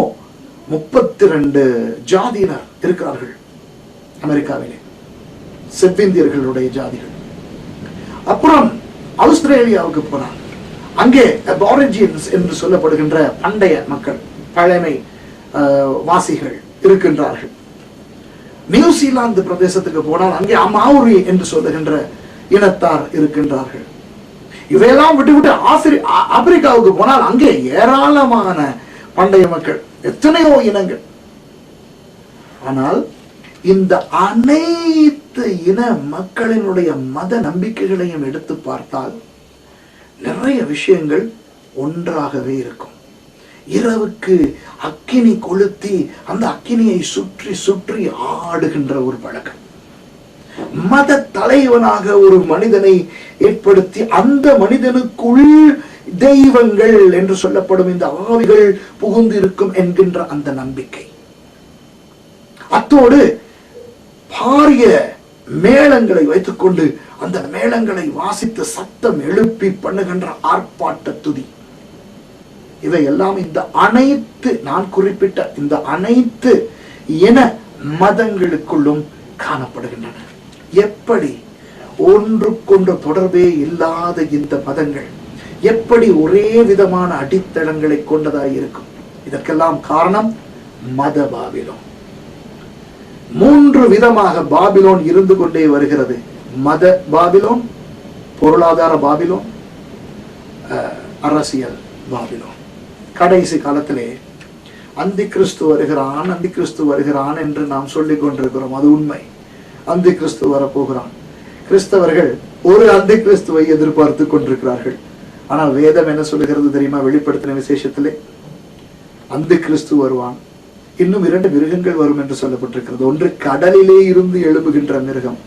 32 ஜாதியினர் இருக்கிறார்கள் அமெரிக்காவிலே, செவ்விந்தியர்களுடைய ஜாதிகள். அப்புறம் ஆஸ்திரேலியாவுக்கு போனால் அங்கே அபாரிஜின்ஸ் என்று சொல்லப்படுகின்ற பண்டைய மக்கள், பழமை வாசிகள் இருக்கின்றார்கள். நியூசிலாந்து பிரதேசத்துக்கு போனால் அங்கே மாவுரி என்று சொல்லுகின்ற இனத்தார் இருக்கின்றார்கள். இவையெல்லாம் விட்டுவிட்டு ஆப்பிரிக்காவுக்கு போனால் அங்கே ஏராளமான பண்டைய மக்கள், எத்தனையோ இனங்கள். ஆனால் இந்த அனைத்து இன மக்களினுடைய மத நம்பிக்கைகளையும் எடுத்து பார்த்தால் நிறைய விஷயங்கள் ஒன்றாகவே இருக்கும். இரவுக்கு அக்கினி கொளுத்தி அந்த அக்கினியை சுற்றி சுற்றி ஆடுகின்ற ஒரு பழக்கம், மத தலைவனாக ஒரு மனிதனை ஏற்படுத்தி அந்த மனிதனுக்குள் தெய்வங்கள் என்று சொல்லப்படும் இந்த ஆவிகள் புகுந்து இருக்கும் என்கின்ற அந்த நம்பிக்கை, அத்தோடு பாரிய மேளங்களை வைத்துக் கொண்டு அந்த மேளங்களை வாசித்து சத்தம் எழுப்பி பண்ணுகின்ற ஆர்ப்பாட்ட துதி, இவை எல்லாம் இந்த அனைத்து நான் குறிப்பிட்ட இந்த அனைத்து இன மதங்களுக்குள்ளும் காணப்படுகின்றன. எப்படி ஒன்றுக்கொன்று தொடர்பே இல்லாத இந்த மதங்கள் எப்படி ஒரே விதமான அடித்தளங்களை கொண்டதாய் இருக்கும் இதற்கெல்லாம் காரணம் மத பாபிலோன். 3 விதமாக பாபிலோன் இருந்து கொண்டே வருகிறது. மத பாபிலோன், பொருளாதார பாபிலோன், அரசியல் பாபிலோன். கடைசி காலத்திலே அந்தி கிறிஸ்து வருகிறான், அந்தி கிறிஸ்து வருகிறான் என்று நாம் சொல்லிக் கொண்டிருக்கிறோம். அது உண்மை. அந்தி கிறிஸ்து வரப்போகிறான். கிறிஸ்தவர்கள் ஒரு அந்தி கிறிஸ்துவை எதிர்பார்த்து கொண்டிருக்கிறார்கள். ஆனால் வேதம் என்ன சொல்லுகிறது தெரியுமா? வெளிப்படுத்தின விசேஷத்திலே அந்தி கிறிஸ்து வருவான், இன்னும் 2 மிருகங்கள் வரும் என்று சொல்லப்பட்டிருக்கிறது. ஒன்று கடலிலே இருந்து எழும்புகின்ற மிருகம்,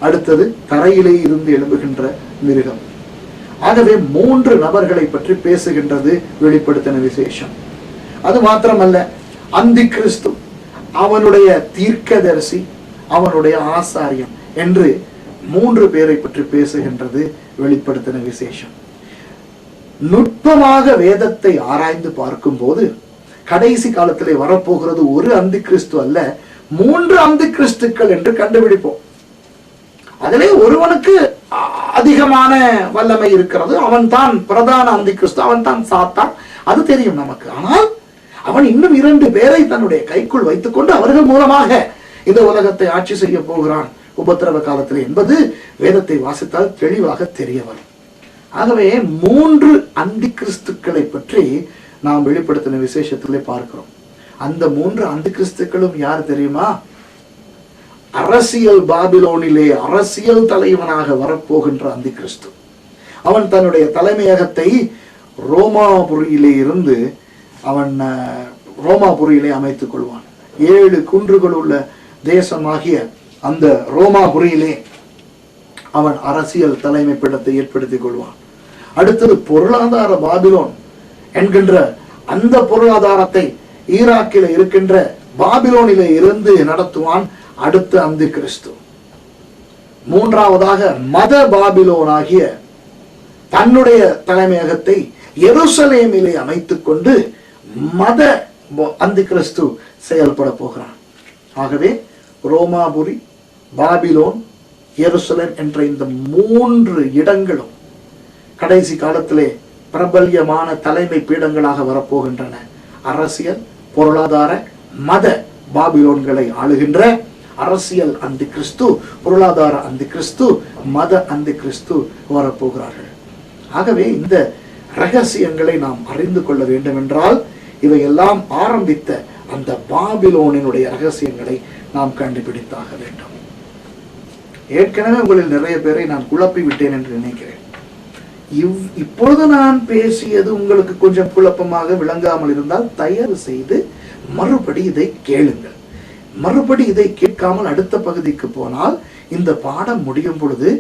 அடுத்தது தரையிலே இருந்து எழும்புகின்ற மிருகம். ஆகவே 3 நபர்களை பற்றி பேசுகின்றது வெளிப்படுத்தின விசேஷம். அது மாத்திரமல்ல, அந்தி கிறிஸ்து, அவனுடைய தீர்க்கதரிசி, அவனுடைய ஆசாரியன் என்று 3 பேரை பற்றி பேசுகின்றது வெளிப்படுத்தின விசேஷம். நுட்பமாக வேதத்தை ஆராய்ந்து பார்க்கும் போது கடைசி காலத்திலே வரப்போகிறது ஒரு அந்தி கிறிஸ்து அல்ல, 3 அந்தி கிறிஸ்துக்கள் என்று கண்டுபிடிப்போம். அதிலே ஒருவனுக்கு அதிகமான வல்லமை இருக்கிறது. அவன் தான் பிரதான அந்தி கிறிஸ்து, அவன் தான் சாத்தான், அது தெரியும் நமக்கு. ஆனால் அவன் இன்னும் 2 பேரை தன்னுடைய கைக்குள் வைத்துக் கொண்டு அவர்கள் மூலமாக இந்த உலகத்தை ஆட்சி செய்ய போகிறான் உபத்திரவ காலத்தில் என்பது வேதத்தை வாசித்தால் தெளிவாக தெரிய வரும். ஆகவே 3 அந்தி கிறிஸ்துக்களை பற்றி நாம் வெளிப்படுத்தின விசேஷத்திலே பார்க்கிறோம். அந்த 3 அந்தி கிறிஸ்துக்களும் யார் தெரியுமா? அரசியல் பாபிலோனிலே அரசியல் தலைவனாக வரப்போகின்ற அந்தி கிறிஸ்து. அவன் தன்னுடைய தலைமையகத்தை ரோமாபுரியிலே இருந்து அவன் ரோமாபுரியிலே அமைத்துக் கொள்வான். 7 குன்றுகள் உள்ள தேசமாகிய அந்த ரோமாபுரியிலே அவன் அரசியல் தலைமை பீடத்தை ஏற்படுத்திக் கொள்வான். அடுத்தது பொருளாதார பாபிலோன் என்கின்ற அந்த பொருளாதாரத்தை ஈராக்கில் இருக்கின்ற பாபிலோனிலே இருந்து நடத்துவான் அடுத்த அந்தி கிறிஸ்து. 3ஆவதாக மத பாபிலோன் ஆகிய தன்னுடைய தலைமையகத்தை எருசலேமிலே அமைத்துக் கொண்டு மத அந்தி கிறிஸ்து செயல்பட போகிறான். ஆகவே ரோமாபுரி, பாபிலோன், எருசலேம் என்ற இந்த 3 இடங்களும் கடைசி காலத்திலே பிரபல்யமான தலைமை பீடங்களாக வரப்போகின்றன. அரசியல், பொருளாதார, மத பாபிலோன்களை ஆளுகின்ற அரசியல் அந்தி கிறிஸ்து, பொருளாதார அந்தி கிறிஸ்து, மத அந்தி கிறிஸ்து வரப்போகிறார்கள். ஆகவே இந்த ரகசியங்களை நாம் அறிந்து கொள்ள வேண்டும் என்றால் இவையெல்லாம் ஆரம்பித்த அந்த பாபிலோனினுடைய ரகசியங்களை நாம் கண்டுபிடித்தாக வேண்டும். ஏற்கனவே உங்களில் நிறைய பேரை நான் குழப்பி விட்டேன் என்று நினைக்கிறேன். இப்பொழுது நான் பேசியது உங்களுக்கு கொஞ்சம் குழப்பமாக விளங்காமல் இருந்தால் தயவு செய்து மறுபடி இதை கேளுங்கள். மறுபடி இதை கேட்காமல் அடுத்த பகுதிக்கு போனால் இந்த பாடம் முடியும் பொழுது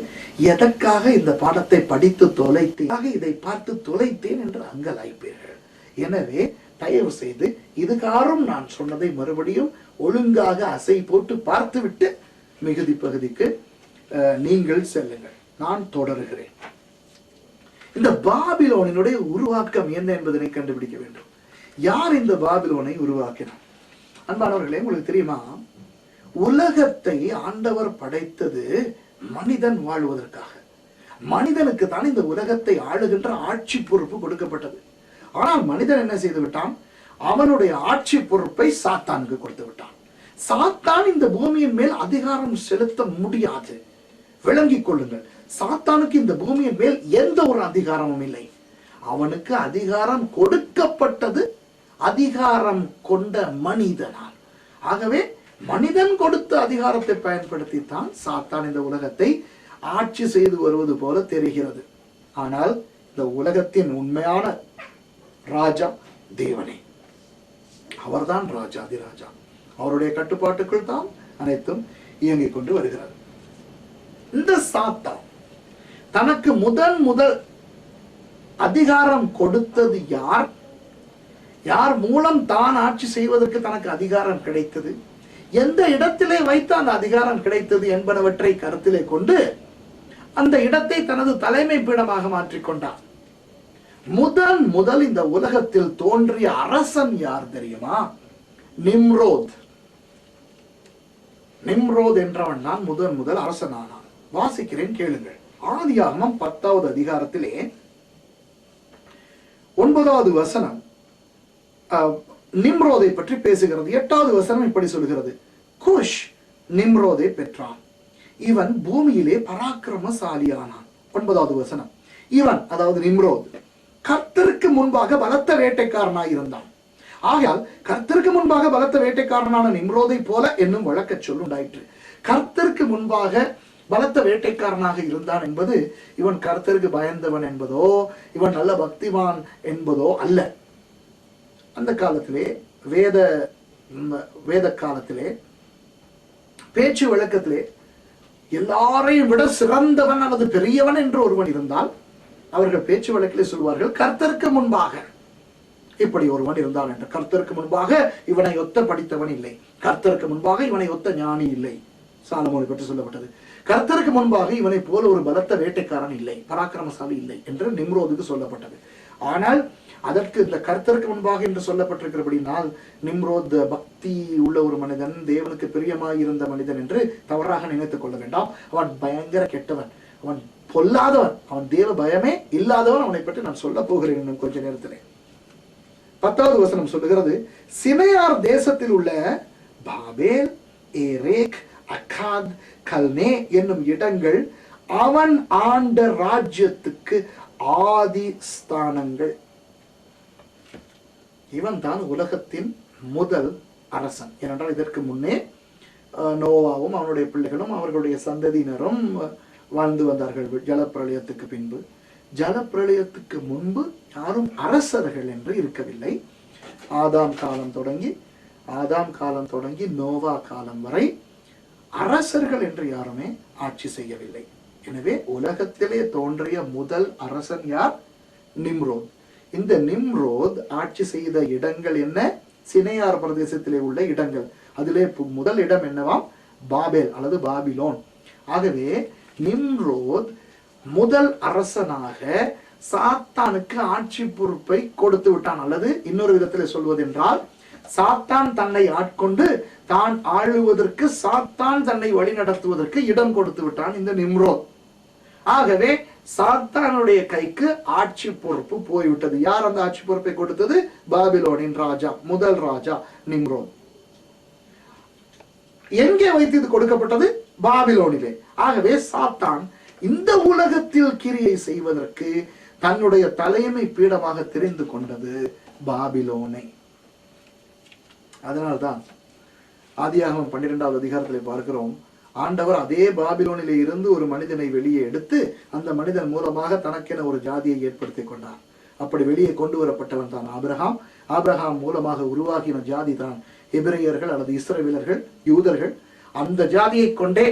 எதற்காக இந்த பாடத்தை படித்து தொலைத்தேன், இதை பார்த்து தொலைத்தேன் என்று அங்கலாய்ப்பீர்கள். எனவே தயவு செய்து இதுகாரும் நான் சொன்னதை மறுபடியும் ஒழுங்காக அசை போட்டு பார்த்துவிட்டு மிகுதி பகுதிக்கு நீங்கள் செல்லுங்கள். நான் தொடருகிறேன். இந்த பாபிலோனினுடைய உருவாக்கம் என்ன என்பதனை கண்டுபிடிக்க வேண்டும். யார் இந்த பாபிலோனை உருவாக்கினார்? அன்பானவர்களே, உங்களுக்கு தெரியுமா, உலகத்தை ஆண்டவர் படைத்தது மனிதன் வாழ்வதற்காக. மனிதனுக்கு தான் இந்த உலகத்தை ஆளுகின்ற ஆட்சி பொறுப்பு கொடுக்கப்பட்டது. ஆனால் மனிதன் என்ன செய்து விட்டான்? அவனுடைய ஆட்சி பொறுப்பை சாத்தானுக்கு கொடுத்து விட்டான். சாத்தான் இந்த பூமியின் மேல் அதிகாரம் செலுத்த முடியாது. விளங்கிக் கொள்ளுங்கள், சாத்தானுக்கு இந்த பூமியின் மேல் எந்த ஒரு அதிகாரமும் இல்லை. அவனுக்கு அதிகாரம் கொடுக்கப்பட்டது அதிகாரம் கொண்ட மனிதனால். ஆகவே மனிதன் கொடுத்த அதிகாரத்தை பயன்படுத்தித்தான் சாத்தான் இந்த உலகத்தை ஆட்சி செய்து வருவது போல தெரிகிறது. ஆனால் இந்த உலகத்தின் உண்மையான ராஜா தேவனே. அவர்தான் ராஜாதிராஜா. அவருடைய கட்டுப்பாட்டுக்குள் தான் அனைத்தும் இயங்கிக் கொண்டு வருகிறது. இந்த சாத்தான் தனக்கு முதல் அதிகாரம் கொடுத்தது யார்? யார் மூலம் தான் ஆட்சி செய்வதற்கு தனக்கு அதிகாரம் கிடைத்தது? எந்த இடத்திலே வைத்து அந்த அதிகாரம் கிடைத்தது என்பனவற்றை கருத்திலே கொண்டு அந்த இடத்தை தனது தலைமை பீடமாக மாற்றிக்கொண்டார். முதல் இந்த உலகத்தில் தோன்றிய அரசன் யார் தெரியுமா? நிம்ரோத். நிம்ரோத் என்றவன் தான் முதல் அரசனானான். வாசிக்கிறேன், கேளுங்கள். ஆதியாகமம் 10வது அதிகாரத்திலே 9வது வசனம். நிம்ரோதை பற்றி பேசுகிறது. 8வது வசனம் இப்படி சொல்கிறது, குஷ் நிம்ரோதை பெற்றான், இவன் பூமியிலே பராக்கிரமசாலியானான். 9வது வசனம், இவன் அதாவது நிம்ரோத் கர்த்தருக்கு முன்பாக பலத்த வேட்டைக்காரனாய் இருந்தான். ஆகையால் கர்த்தருக்கு முன்பாக பலத்த வேட்டைக்காரனான நிம்ரோதை போல என்னும் வழக்க சொல் உண்டாயிற்று. கர்த்தருக்கு முன்பாக பலத்த வேட்டைக்காரனாக இருந்தான் என்பது இவன் கர்த்தருக்கு பயந்தவன் என்பதோ இவன் நல்ல பக்திவான் என்பதோ அல்ல. அந்த காலத்திலே வேத காலத்திலே பேச்சு வழக்கத்திலே எல்லாரையும் விட சிறந்தவன் அல்லது பெரியவன் என்று ஒருவன் இருந்தால் அவர்கள் பேச்சு வழக்கிலே சொல்வார்கள், கர்த்தருக்கு முன்பாக இப்படி ஒருவன் இருந்தான் என்று. கர்த்தருக்கு முன்பாக இவனை ஒத்த படித்தவன் இல்லை, கர்த்தருக்கு முன்பாக இவனை ஒத்த ஞானி இல்லை. சாலமோனை பற்றி சொல்லப்பட்டது, கர்த்தருக்கு முன்பாக இவனை போல ஒரு பலத்த வேட்டைக்காரன் இல்லை, பராக்கிரமசாலி இல்லை என்று நிம்ரோதுக்கு சொல்லப்பட்டது. ஆனால் அதற்கு இந்த கர்த்தருக்கு முன்பாக என்று சொல்லப்பட்டிருக்கிறபடினால் நிம்ரோத் பக்தி உள்ள ஒரு மனிதன், தேவனுக்கு பிரியமாய் இருந்த மனிதன் என்று தவறாக நினைத்துக் கொள்ள வேண்டாம். அவன் பயங்கர கெட்டவன், அவன் பொல்லாதவன், அவன் தேவ பயமே இல்லாதவன். அவனை பற்றி நான் சொல்ல போகிறேன் இன்னும் கொஞ்ச நேரத்திலே. 10வது வசனம் சொல்லுகிறது, சினையார் தேசத்தில் உள்ள பாபேல், ஏரேக், அக்காத், கல்னே என்னும் இடங்கள் அவன் ஆண்ட ராஜ்யத்துக்கு ஆதி ஸ்தானங்கள். இவன் தான் உலகத்தின் முதல் அரசன். ஏனென்றால் இதற்கு முன்னே நோவாவும் அவனுடைய பிள்ளைகளும் அவர்களுடைய சந்ததியினரும் வாழ்ந்து வந்தார்கள். ஜலப்பிரளயத்துக்கு பின்பு, ஜலப்பிரளயத்துக்கு முன்பு யாரும் அரசர்கள் என்று இருக்கவில்லை. ஆதாம் காலம் தொடங்கி நோவா காலம் வரை அரசர்கள் என்று யாருமே ஆட்சி செய்யவில்லை. எனவே உலகத்திலே தோன்றிய முதல் அரசன் யார்? நிம்ரோத். இந்த நிம்ரோத் ஆட்சி செய்த இடங்கள் என்ன? சினையார் பிரதேசத்திலே உள்ள இடங்கள். அதிலே முதல் இடம் என்னவாம்? பாபேல் அல்லது பாபிலோன். ஆகவே நிம்ரோத் முதல் அரசனாக சாத்தானுக்கு ஆட்சி பொறுப்பை கொடுத்து விட்டான். அல்லது இன்னொரு விதத்தில் சொல்வதென்றால், சாத்தான் தன்னை ஆட்கொண்டு தான் ஆளுவதற்கு, சாத்தான் தன்னை வழி நடத்துவதற்கு இடம் கொடுத்து விட்டான் இந்த நிம்ரோத். ஆகவே சாத்தானுடைய கைக்கு ஆட்சி பொறுப்பு போய்விட்டது. யார் அந்த ஆட்சி பொறுப்பை கொடுத்தது? பாபிலோனின் ராஜா, முதல் ராஜா நிம்ரோத். எங்கே வைத்து இது கொடுக்கப்பட்டது? பாபிலோனிலே. ஆகவே சாத்தான் இந்த உலகத்தில் கிரியை செய்வதற்கு தன்னுடைய தலைமை பீடமாக தெரிந்து கொண்டது பாபிலோனை. அதனால்தான் ஆதியாகமம் 12வது அதிகாரத்திலே பார்க்கிறோம், ஆண்டவர் அதே பாபிலோனிலே இருந்து ஒரு மனிதனை வெளியே எடுத்து அந்த மனிதன் மூலமாக தனக்கென ஒரு ஜாதியை ஏற்படுத்தி கொண்டார். அப்படி வெளியே கொண்டு வரப்பட்டவன் தான் ஆபிரகாம். ஆபிரகாம் மூலமாக உருவாகின ஜாதி தான் எபிரேயர்கள் அல்லது இஸ்ரவேலர்கள், யூதர்கள். அந்த ஜாதியை கொண்டே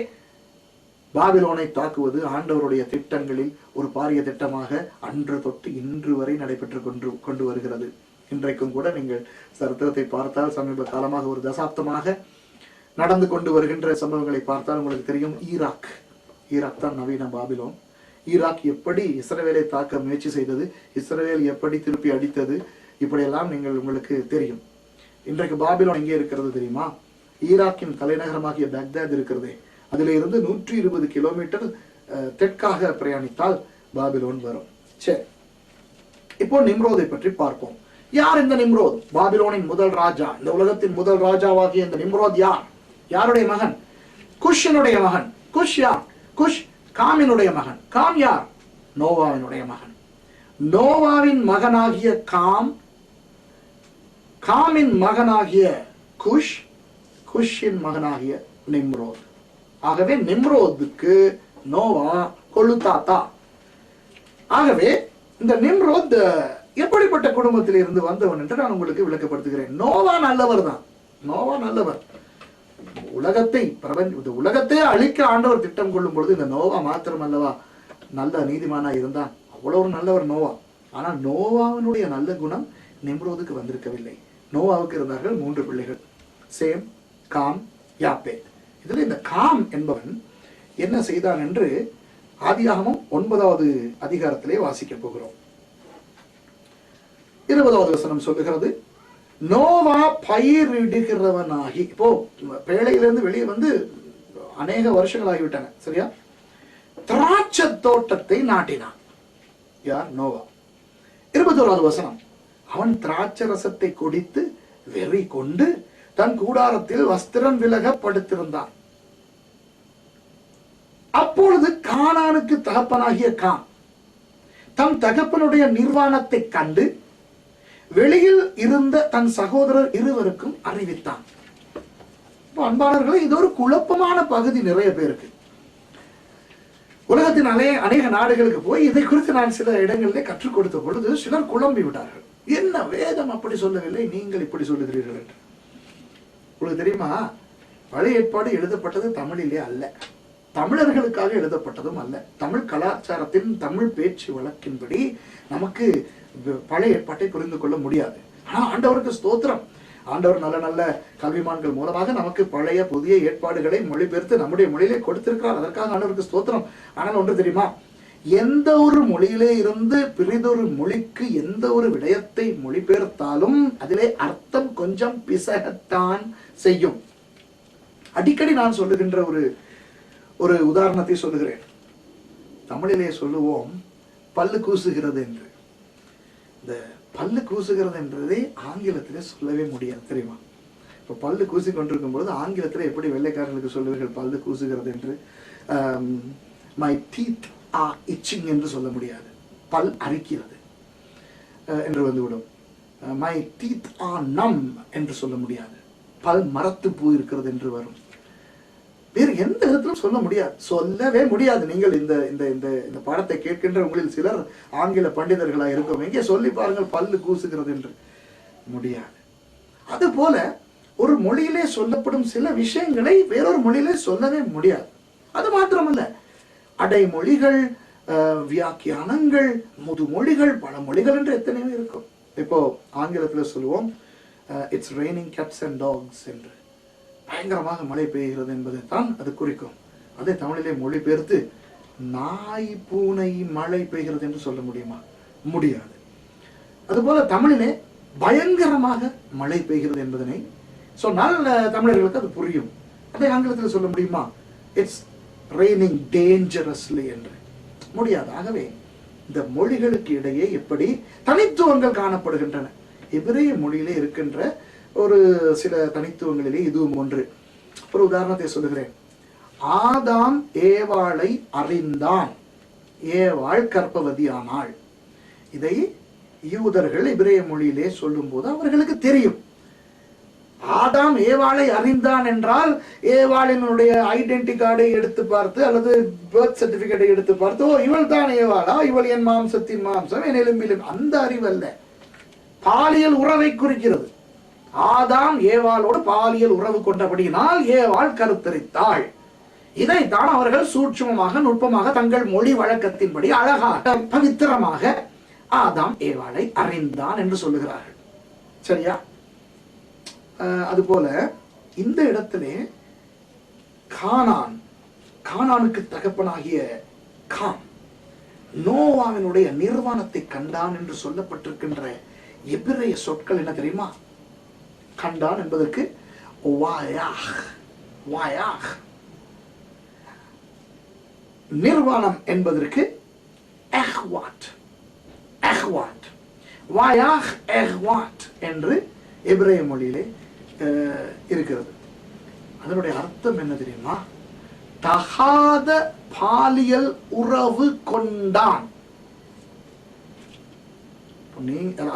பாபிலோனை தாக்குவது ஆண்டவருடைய திட்டங்களில் ஒரு பாரிய திட்டமாக அன்று தொட்டு இன்று வரை நடைபெற்று கொண்டு வருகிறது. இன்றைக்கும் கூட நீங்கள் சரித்திரத்தை பார்த்தால், சமீப காலமாக ஒரு தசாப்தமாக நடந்து கொண்டு வருகின்ற சம்பவங்களை பார்த்தால் உங்களுக்கு தெரியும். ஈராக் தான் நவீன பாபிலோன். ஈராக் எப்படி இஸ்ரவேலை தாக்க முயற்சி செய்தது, இஸ்ரவேல் எப்படி திருப்பி அடித்தது, இப்படியெல்லாம் உங்களுக்கு தெரியும். இன்றைக்கு பாபிலோன் எங்கே இருக்கிறது தெரியுமா? ஈராக்கின் தலைநகரமாகிய பக்தாத் இருக்கிறதே, அதில் இருந்து 120 கிலோமீட்டர் தெற்காக பிரயாணித்தால் பாபிலோன் வரும். சரி, இப்போ நிம்ரோதை பற்றி பார்ப்போம். யார் இந்த நிம்ரோத்? பாபிலோனின் முதல் ராஜா, இந்த உலகத்தின் முதல் ராஜாவாகிய இந்த நிம்ரோத் யார்? யாருடைய மகன்? குஷினுடைய மகன். குஷ் யார்? குஷ் காமினுடைய மகன். காம் யார்? நோவாவினுடைய மகன். நோவாவின் மகனாகிய காம், காமின் மகனாகிய குஷ், குஷின் மகனாகிய நிம்ரோத். ஆகவே நிம்ரோதுக்கு நோவா கொழுத்தாத்தா. ஆகவே இந்த நிம்ரோத் எப்படிப்பட்ட குடும்பத்தில் இருந்து வந்தவன் என்று நான் உங்களுக்கு விளக்கப்படுத்துகிறேன். நோவா நல்லவர் தான். நோவா நல்லவர். உலகத்தை அழிக்க ஆண்டவர் திட்டம் கொள்ளும் பொழுது இந்த நோவா மாத்திரம் அல்லவா நல்ல நீதிமானா இருந்தான். அவ்வளவு நல்லவர் நோவா. ஆனால் நோவாவினுடைய நல்ல குணம் நிம்ரோதுக்கு வந்திருக்கவில்லை. நோவாவுக்கு இருந்தார்கள் 3 பிள்ளைகள், சேம், காம், யாப்பேத். இதில் இந்த காம் என்பவன் என்ன செய்தான் என்று ஆதியாகமம் 9வது அதிகாரத்திலே வாசிக்க போகிறோம். 20வது வசனம் சொல்லுகிறது, நோவா பயிரிடுகிறவனாகி, இப்போ பேழையிலிருந்து வெளியே வந்து அநேக வருஷங்கள் ஆகிவிட்டன, சரியா? திராட்சை தோட்டத்தை நாட்டினான். யார்? நோவா. 21வது வசனம், அவன் திராட்சை ரசத்தை குடித்து வெறி கொண்டு தன் கூடாரத்தில் வஸ்திரம் விலக படுத்திருந்தான். அப்பொழுது கானானுக்கு தகப்பனாகிய காம் தன் தகப்பனுடைய நிர்வாணத்தை கண்டு வெளியில் இருந்த தன் சகோதரர் இருவருக்கும் அறிவித்தான். அன்பாளர்களே, இது ஒரு குழப்பமான பகுதி நிறைய பேருக்கு. உலகத்தின் அநேக நாடுகளுக்கு போய் இதை குறித்து நான் சில இடங்களிலே கற்றுக் கொடுத்த பொழுது சிலர் குழம்பி விட்டார்கள். என்ன வேதம் அப்படி சொல்லவில்லை, நீங்கள் இப்படி சொல்லுகிறீர்கள் என்று. உங்களுக்கு தெரியுமா, பழைய ஏற்பாடு எழுதப்பட்டது தமிழிலே அல்ல, தமிழர்களுக்காக எழுதப்பட்டதும் அல்ல. தமிழ் கலாச்சாரத்தின் தமிழ் பேச்சு வழக்கின்படி நமக்கு பழைய ஏற்பாட்டை புரிந்து கொள்ள முடியாது. ஆனா ஆண்டவருக்கு ஸ்தோத்திரம், ஆண்டவர் நல்ல நல்ல கல்விமான்கள் மூலமாக நமக்கு பழைய புதிய ஏற்பாடுகளை மொழிபெயர்த்து நம்முடைய மொழியிலே கொடுத்திருக்கிறார். அதற்காக ஆண்டவருக்கு ஸ்தோத்திரம். ஆனால் ஒன்று தெரியுமா, எந்த ஒரு மொழியிலே இருந்து பிறிதொரு மொழிக்கு எந்த ஒரு விடயத்தை மொழிபெயர்த்தாலும் அதிலே அர்த்தம் கொஞ்சம் பிசகத்தான் செய்யும். அடிக்கடி நான் சொல்லுகின்ற ஒரு உதாரணத்தை சொல்லுகிறேன். தமிழிலே சொல்லுவோம் பல்லு கூசுகிறது என்று. இந்த பல்லு கூசுகிறது என்றதை ஆங்கிலத்திலே சொல்லவே முடியாது, தெரியுமா? இப்போ பல்லு கூசி கொண்டிருக்கும் பொழுது ஆங்கிலத்தில் எப்படி வெள்ளைக்காரர்களுக்கு சொல்லுவீர்கள் பல்லு கூசுகிறது என்று? மை டீத் ஆர் இச்சிங் என்று சொல்ல முடியாது. பல் அரிக்கிறது என்று வந்துவிடும். மை டீத் ஆர் நம் என்று சொல்ல முடியாது. பல் மரத்து போயிருக்கிறது என்று வரும். வேறு எந்த விதத்திலும் சொல்ல முடியாது, சொல்லவே முடியாது. நீங்கள் இந்த இந்த இந்த இந்த பாடத்தை கேட்கின்ற உங்களில் சிலர் ஆங்கில பண்டிதர்களாக இருக்கும். எங்கே சொல்லி பாருங்கள் பல்லு கூசுகிறது என்று. முடியாது. அதுபோல ஒரு மொழியிலே சொல்லப்படும் சில விஷயங்களை வேறொரு மொழியிலே சொல்லவே முடியாது. அது மாத்திரமல்ல, அடைமொழிகள், வியாக்கியானங்கள், முதுமொழிகள், பல மொழிகள் என்று எத்தனையோ இருக்கும். இப்போ ஆங்கிலத்தில் சொல்லுவோம் it's raining cats and dogs என்று. பயங்கரமாக மழை பெய்கிறது என்பதை தான் அது குறிக்கும். அதை தமிழிலே மொழிபெயர்த்து நாய் பூனை மழை பெய்கிறது என்று சொல்ல முடியுமா? முடியாது. அதுபோல தமிழிலே பயங்கரமாக மழை பெய்கிறது என்பதனை சொன்னால் தமிழர்களுக்கு அது புரியும். அதை ஆங்கிலத்தில் சொல்ல முடியுமா? இட்ஸ் ரெய்னிங் டேஞ்சரஸ்லி என்று. முடியாது. ஆகவே இந்த மொழிகளுக்கு இடையே எப்படி தனித்துவங்கள் காணப்படுகின்றன. எபிரேய மொழியிலே இருக்கின்ற ஒரு சில தனித்துவங்களிலே இதுவும் ஒன்று. ஒரு உதாரணத்தை சொல்லுகிறேன். ஆதாம் ஏவாளை அறிந்தான், ஏவாள் கர்ப்பவதி ஆனாள். இதை யூதர்கள் எபிரேய மொழியிலே சொல்லும் போது அவர்களுக்கு தெரியும். ஆதாம் ஏவாளை அறிந்தான் என்றால் ஏவாளினுடைய ஐடென்டி கார்டை எடுத்து பார்த்து அல்லது பர்த் சர்டிபிகேட்டை எடுத்து பார்த்து, ஓ இவள் தான் ஏவாளா, இவள் என் மாம்சத்தின் மாம்சம், என் எலும்பிலும், அந்த அறிவல்ல. பாலியல் உறவை குறிக்கிறது. ஆதாம் ஏவாளோடு பாலியல் உறவு கொண்டபடியினால் ஏவாள் கருத்தரித்தாள். இதைத்தான் அவர்கள் சூட்சுமமாக நுட்பமாக தங்கள் மொழி வழக்கத்தின்படி அழகாக பவித்திரமாக ஆதாம் ஏவாளை அறிந்தான் என்று சொல்லுகிறார்கள். சரியா? அதுபோல இந்த இடத்திலே கானானுக்கு தகப்பனாகிய காம் நோவாவினுடைய நிர்வாணத்தை கண்டான் என்று சொல்லப்பட்டிருக்கின்ற எபிரேய சொற்கள் என்ன தெரியுமா? கண்டான் என்பதற்கு வாயாஹ், நிர்வாணம் என்பதற்கு எஹ்வாட், வாயாஹ் எஹ்வாட் என்று எபிரேய மொழியிலே இருக்கிறது. அதனுடைய அர்த்தம் என்ன தெரியுமா? தகாத பாலியல் உறவு கொண்டான்.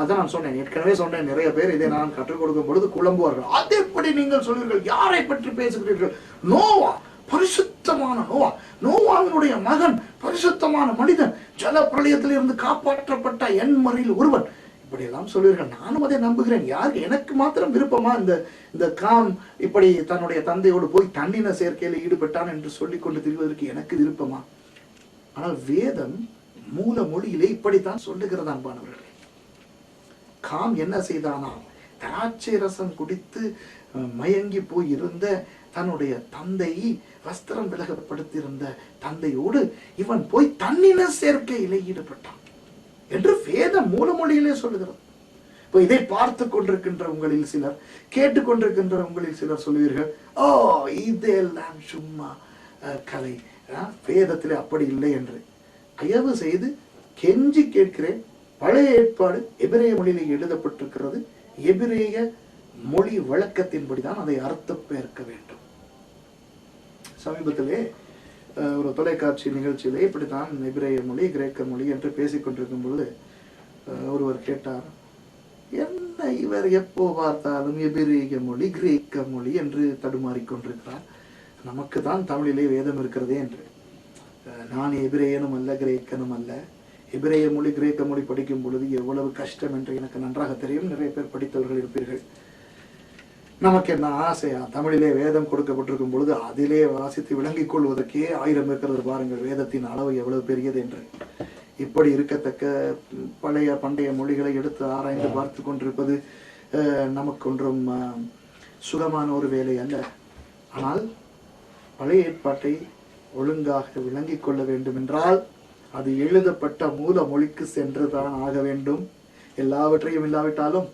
அதான் நான் சொன்னேன், ஏற்கனவே சொன்னேன், நிறைய பேர் இதை நான் கற்றுக் கொடுக்கும் பொழுது குழம்புவார்கள். அது எப்படி நீங்கள் சொல்வீர்கள், யாரை பற்றி பேசுகிறீர்கள்? நோவா, பரிசுத்தமான நோவா, நோவாவினுடைய மகன், பரிசுத்தமான மனிதன், ஜல பிரளயத்தில் இருந்து காப்பாற்றப்பட்ட எண்மறையில் ஒருவன், இப்படி எல்லாம் சொல்வீர்கள். நானும் அதை நம்புகிறேன். யாருக்கு, எனக்கு மாத்திரம் விருப்பமா இந்த காம் இப்படி தன்னுடைய தந்தையோடு போய் தண்ணின சேர்க்கையில் ஈடுபட்டான் என்று சொல்லிக் கொண்டு திரிவதற்கு எனக்கு விருப்பமா? ஆனால் வேதம் மூல மொழியிலே இப்படித்தான் சொல்லுகிறது. அன்பானவர்களே, காம் என்ன செய்தானா? திராட்சை ரசம் குடித்து மயங்கி போய் இருந்த தன்னுடைய தந்தையை, வஸ்திரம் விலகப்படுத்தியிருந்த தந்தையோடு இவன் போய் தன்னின சேர்க்கையிலே ஈடுபட்டான் என்று வேத மூல மொழியிலே சொல்லுகிறது. இப்போ இதை பார்த்து கொண்டிருக்கின்ற உங்களில் சிலர், கேட்டுக்கொண்டிருக்கின்ற உங்களில் சிலர் சொல்லுவீர்கள், ஓ இதெல்லாம் சும்மா கலை, வேதத்திலே அப்படி இல்லை என்று. தயவு செய்து கெஞ்சி கேட்கிறேன், பழைய ஏற்பாடு எபிரேய மொழியிலே எழுதப்பட்டிருக்கிறது. எபிரேய மொழி வழக்கத்தின்படிதான் அதை அர்த்தப்பெயர்க்க வேண்டும். சமீபத்திலே ஒரு தொலைக்காட்சி நிகழ்ச்சியிலே இப்படித்தான் எபிரேய மொழி கிரேக்க மொழி என்று பேசிக் கொண்டிருக்கும் பொழுது ஒருவர் கேட்டார், என்ன இவர் எப்போ பார்த்தாலும் எபிரேய மொழி கிரேக்க மொழி என்று தடுமாறிக்கொண்டிருக்கிறார், நமக்கு தான் தமிழிலே வேதம் இருக்கிறதே என்று. நான் எபிரேயனும் அல்ல கிரேக்கனும் அல்ல. எபிரேய மொழி கிரேக்க மொழி படிக்கும் பொழுது எவ்வளவு கஷ்டம் என்று எனக்கு நன்றாக தெரியும். நிறைய பேர் படித்தவர்கள் இருப்பீர்கள். நமக்கு என்ன ஆசையா, தமிழிலே வேதம் கொடுக்கப்பட்டிருக்கும் பொழுது அதிலே வாசித்து விளங்கிக் கொள்வதற்கே 1000 இருக்கிறது பாருங்கள், வேதத்தின் அளவு எவ்வளவு பெரியது என்று. இப்படி இருக்கத்தக்க பண்டைய மொழிகளை எடுத்து ஆராய்ந்து பார்த்து கொண்டிருப்பது நமக்கு ஒன்றும் சுகமான ஒரு வேலை அல்ல. ஆனால் பழைய ஏற்பாட்டை ஒழுங்காக விளங்கிக் கொள்ள வேண்டும் என்றால் அது எழுதப்பட்ட மூல மொழிக்கு சென்றுதான் ஆக வேண்டும். எல்லாவற்றையும் இல்லாவிட்டாலும்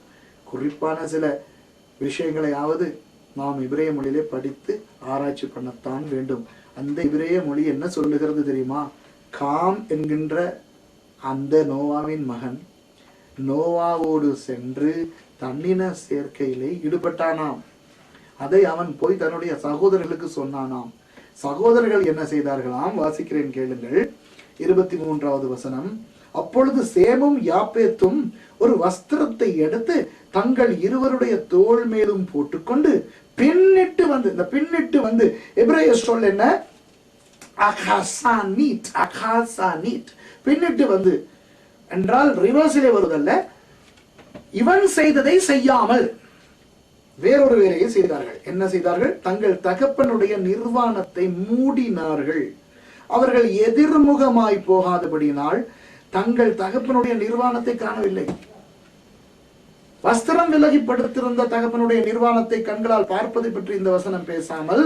குறிப்பான சில விஷயங்களையாவது நாம் எபிரேய மொழியிலே படித்து ஆராய்ச்சி பண்ணத்தான் வேண்டும். அந்த எபிரேய மொழி என்ன சொல்லுகிறது தெரியுமா? காம் என்கின்ற அந்த நோவாவின் மகன் நோவாவோடு சென்று தன்னின சேர்க்கையிலே ஈடுபட்டானாம். அதை அவன் போய் தன்னுடைய சகோதரர்களுக்கு சொன்னானாம். சகோதரர்கள் என்ன செய்தார்களாம்? வாசிக்கிறேன் கேளுங்கள். 23வது வசனம். அப்பொழுது சேமும் யாப்பேத்தும் ஒரு வஸ்திரத்தை எடுத்து தங்கள் இருவருடைய தோள் மேலும் போட்டுக்கொண்டு பின்னிட்டு வந்து, இந்த பின்னிட்டு வந்து எபிரேய சொல் என்ன? அகாசானீட். அகாசானீட் பின்னிட்டு வந்து என்றால் ரிவர்ஸிலே வருவதல்ல, இவன் செய்ததை செய்யாமல் வேறொரு வேலையை செய்தார்கள். என்ன செய்தார்கள்? தங்கள் தகப்பனுடைய நிர்வாணத்தை மூடினார்கள். அவர்கள் எதிர்முகமாய் போகாதபடியினால் தங்கள் தகப்பனுடைய நிர்வாணத்தை காணவில்லை. வஸ்திரம் விலகி படுத்திருந்த தகப்பனுடைய நிர்வாணத்தை கண்களால் பார்ப்பதை பற்றி இந்த வசனம் பேசாமல்,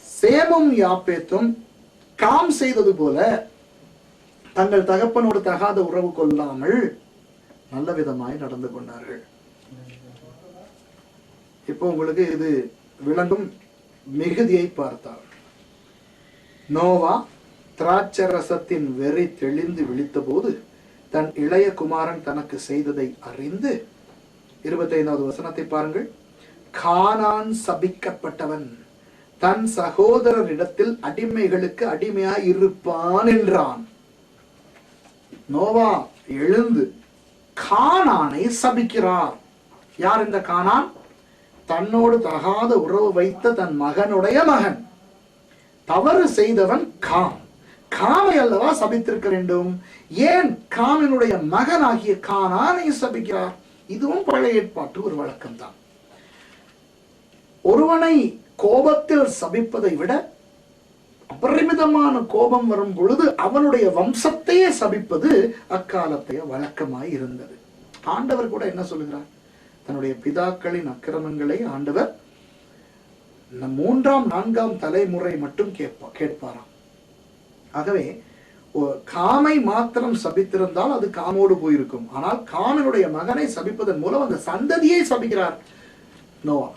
சேமும் யாப்பேத்தும் காம் செய்தது போல தங்கள் தகப்பனோடு தகாத உறவு கொள்ளாமல் நல்ல விதமாய் நடந்து கொண்டார்கள். இப்போ உங்களுக்கு இது விளங்கும். மிகுதியை பார்த்தார். நோவா திராட்சரசத்தின் வெறி தெளிந்து விழித்த போது தன் இளைய குமாரன் தனக்கு செய்ததை அறிந்து, 25வது வசனத்தை பாருங்கள். கானான் சபிக்கப்பட்டவன் தன் சகோதரரிடத்தில் அடிமைகளுக்கு அடிமையாய் இருப்பான் என்றான். நோவா எழுந்து கானானை சபிக்கிறார். யார் இந்த கானான்? தன்னோடு தகாத உறவு வைத்த தன் மகனுடைய மகன். தவறு செய்தவன் காம். காமை அல்லவா சபித்திருக்க வேண்டும். ஏன் காமினுடைய மகனாகிய கானானை சபிக்கிறார்? இதுவும் பழைய ஏற்பாட்டு ஒரு வழக்கம் தான். ஒருவனை கோபத்தில் சபிப்பதை விட அபரிமிதமான கோபம் வரும் பொழுது அவனுடைய வம்சத்தையே சபிப்பது அக்காலத்தைய வழக்கமாய் இருந்தது. ஆண்டவர் கூட என்ன சொல்லுகிறார்? தன்னுடைய பிதாக்களின் அக்கிரமங்களை ஆண்டவர் 3ஆம் 4ஆம் தலைமுறை மட்டும் கேட்பாராம். ஆகவே காமை மாத்திரம் சபித்திருந்தால் அது காமோடு போயிருக்கும். ஆனால் காமனுடைய மகனை சபிப்பதன் மூலம் அந்த சந்ததியை சபிக்கிறார் நோவா.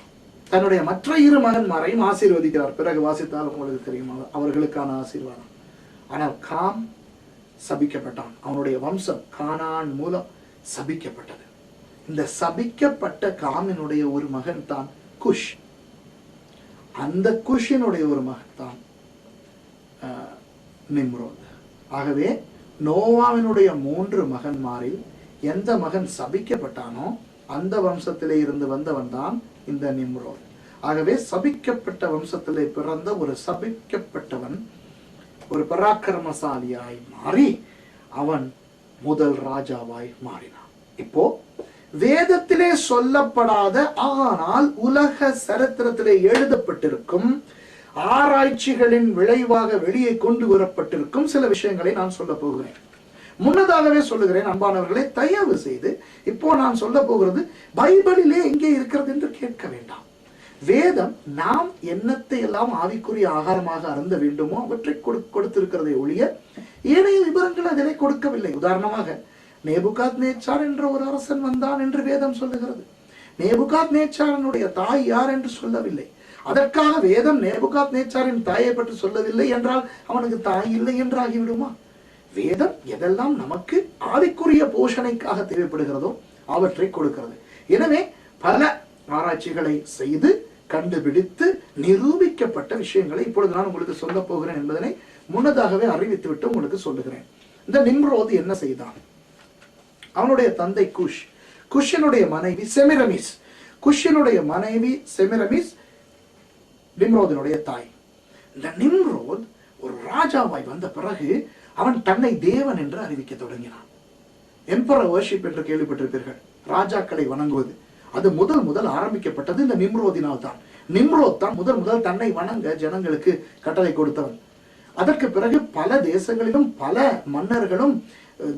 தன்னுடைய மற்ற 2 மகன்மாரையும் ஆசீர்வதிக்கிறார். பிறகு வாசித்தால் உங்களுக்கு தெரியும் அவர்களுக்கான ஆசீர்வாதம். ஆனால் காம் சபிக்கப்பட்டான். அவனுடைய வம்சம் கானான் மூலம் சபிக்கப்பட்டது. இந்த சபிக்கப்பட்ட காமினுடைய ஒரு மகன் தான் குஷ். அந்த குஷினுடைய ஒரு மகன் தான் நிம்ரோத். ஆகவே நோவாவினுடைய 3 மகன்மாரில் எந்த மகன் சபிக்கப்பட்டானோ அந்த வம்சத்திலே இருந்து வந்தவன் தான் இந்த நிம்ரோத். ஆகவே சபிக்கப்பட்ட வம்சத்திலே பிறந்த ஒரு சபிக்கப்பட்டவன் ஒரு பராக்கிரமசாலியாய் மாறி அவன் முதல் ராஜாவாய் மாறினான். இப்போ வேதத்திலே சொல்லப்படாத ஆனால் உலக சரித்திரத்திலே எழுதப்பட்டிருக்கும் ஆராய்ச்சிகளின் விளைவாக வெளியே கொண்டு வரப்பட்டிருக்கும் சில விஷயங்களை நான் சொல்ல போகிறேன். முன்னதாகவே சொல்லுகிறேன் அன்பானவர்களை, தயவு செய்து இப்போ நான் சொல்ல போகிறது பைபிளிலே எங்கே இருக்கிறது என்று கேட்க வேண்டாம். வேதம் நாம் என்னத்தை எல்லாம் ஆவிக்குரிய ஆகாரமாக அருந்த வேண்டுமோ அவற்றை கொடுத்திருக்கிறதை ஒழிய ஏனைய விவரங்கள் அதிலே கொடுக்கவில்லை. உதாரணமாக நேபுகாத்நேச்சார் என்ற ஒரு அரசன் வந்தான் என்று வேதம் சொல்லுகிறது. நேபுகாத்நேச்சாரனுடைய தாய் யார் என்று சொல்லவில்லை. அதற்காக வேதம் நேபுகாத்நேச்சாரின் தாயை பற்றி சொல்லவில்லை என்றால் அவனுக்கு தாய் இல்லை என்று ஆகிவிடுமா? வேதம் எதெல்லாம் நமக்கு ஆவிக்குரிய போஷணைக்காக தேவைப்படுகிறதோ அவற்றை கொடுக்கிறது. எனவே பல ஆராய்ச்சிகளை செய்து கண்டுபிடித்து நிரூபிக்கப்பட்ட விஷயங்களை இப்பொழுது நான் உங்களுக்கு சொல்ல போகிறேன் என்பதனை முன்னதாகவே அறிவித்துவிட்டு உங்களுக்கு சொல்லுகிறேன். இந்த நிம்ரோத் என்ன செய்தான்? அவனுடைய தந்தை குஷ், குஷினுடைய மனைவி செமிரமிஸ், குஷினுடைய மனைவி செமிரமிஸ் நிம்ரோதினுடைய தாய். இந்த நிம்ரோத் ஒரு ராஜாவாய் வந்த பிறகு அவன் தன்னை தேவன் என்று அறிவிக்க தொடங்கினான். எம்பரர் வர்ஷிப் என்று கேள்விப்பட்டிருப்பீர்கள், ராஜாக்களை வணங்குவது. அது முதல் ஆரம்பிக்கப்பட்டது இந்த நிம்ரோதினால் தான். நிம்ரோத் தான் முதல் தன்னை வணங்க ஜனங்களுக்கு கட்டளை கொடுத்தவன். அதற்கு பிறகு பல தேசங்களிலும் பல மன்னர்களும்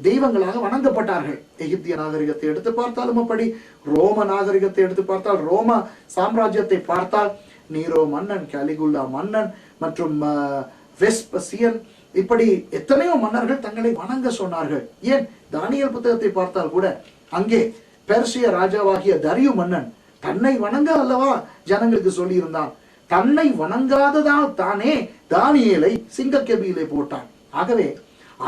தெய்வங்களாக வணங்கப்பட்டார்கள். எகிப்திய நாகரிகத்தை எடுத்து பார்த்தாலும் அப்படி, ரோம நாகரிகத்தை எடுத்து பார்த்தால், ரோம சாம்ராஜ்யத்தை பார்த்தால் நீரோ மன்னன், கலிகுல்லா மன்னன் மற்றும் வெஸ்பசியன், இப்படி எத்தனையோ மன்னர்கள் தங்களை வணங்க சொன்னார்கள். ஏன் தானியேல் புத்தகத்தை பார்த்தால் கூட அங்கே பெர்சிய ராஜாவாகிய தரியு மன்னன் தன்னை வணங்க அல்லவா ஜனங்களுக்கு சொல்லி இருந்தான். தன்னை வணங்காததால் தானே தானியேலை சிங்கக்கெபியிலே போட்டான். ஆகவே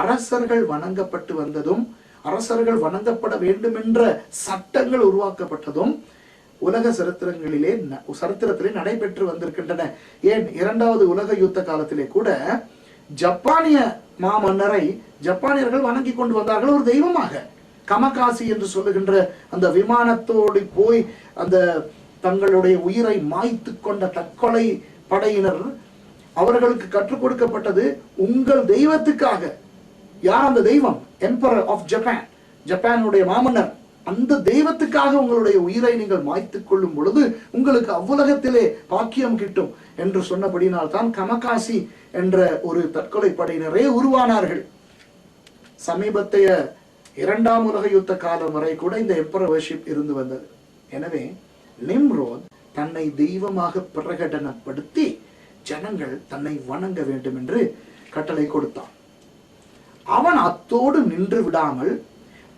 அரசர்கள் வணங்கப்பட்டு வந்ததும், அரசர்கள் வணங்கப்பட வேண்டும் என்ற சட்டங்கள் உருவாக்கப்பட்டதும் உலக சரித்திரத்திலே நடைபெற்று வந்திருக்கின்றன. ஏன் இரண்டாவது உலக யுத்த காலத்திலே கூட ஜப்பானிய மாமன்னரை ஜப்பானியர்கள் வணங்கி கொண்டு வந்தார்கள் ஒரு தெய்வமாக. கமகாசி என்று சொல்லுகின்ற அந்த விமானத்தோடு போய் அந்த தங்களுடைய உயிரை மாய்த்து கொண்ட தற்கொலை படையினர், அவர்களுக்கு கற்றுக் கொடுக்கப்பட்டது உங்கள் தெய்வத்துக்காக. யார் அந்த தெய்வம்? எம்பரர் ஆஃப் ஜப்பான், ஜப்பானுடைய மாமன்னர். அந்த தெய்வத்துக்காக உங்களுடைய உயிரை நீங்கள் மாய்த்துக் கொள்ளும் பொழுது உங்களுக்கு அவ்வுலகத்திலே பாக்கியம் கிட்டும் என்று சொன்னபடினால் தான் கமகாசி என்ற ஒரு தற்கொலை படையினரே உருவானார்கள். சமீபத்தைய இரண்டாம் உலக யுத்த காலம் வரை கூட இந்த எம்பரர் வர்ஷிப் இருந்து வந்தது. எனவே நிம்ரோத் தன்னை தெய்வமாக பிரகடனப்படுத்தி ஜனங்கள் தன்னை வணங்க வேண்டும் என்று கட்டளை கொடுத்தான். அவன் அத்தோடு நின்று விடாமல்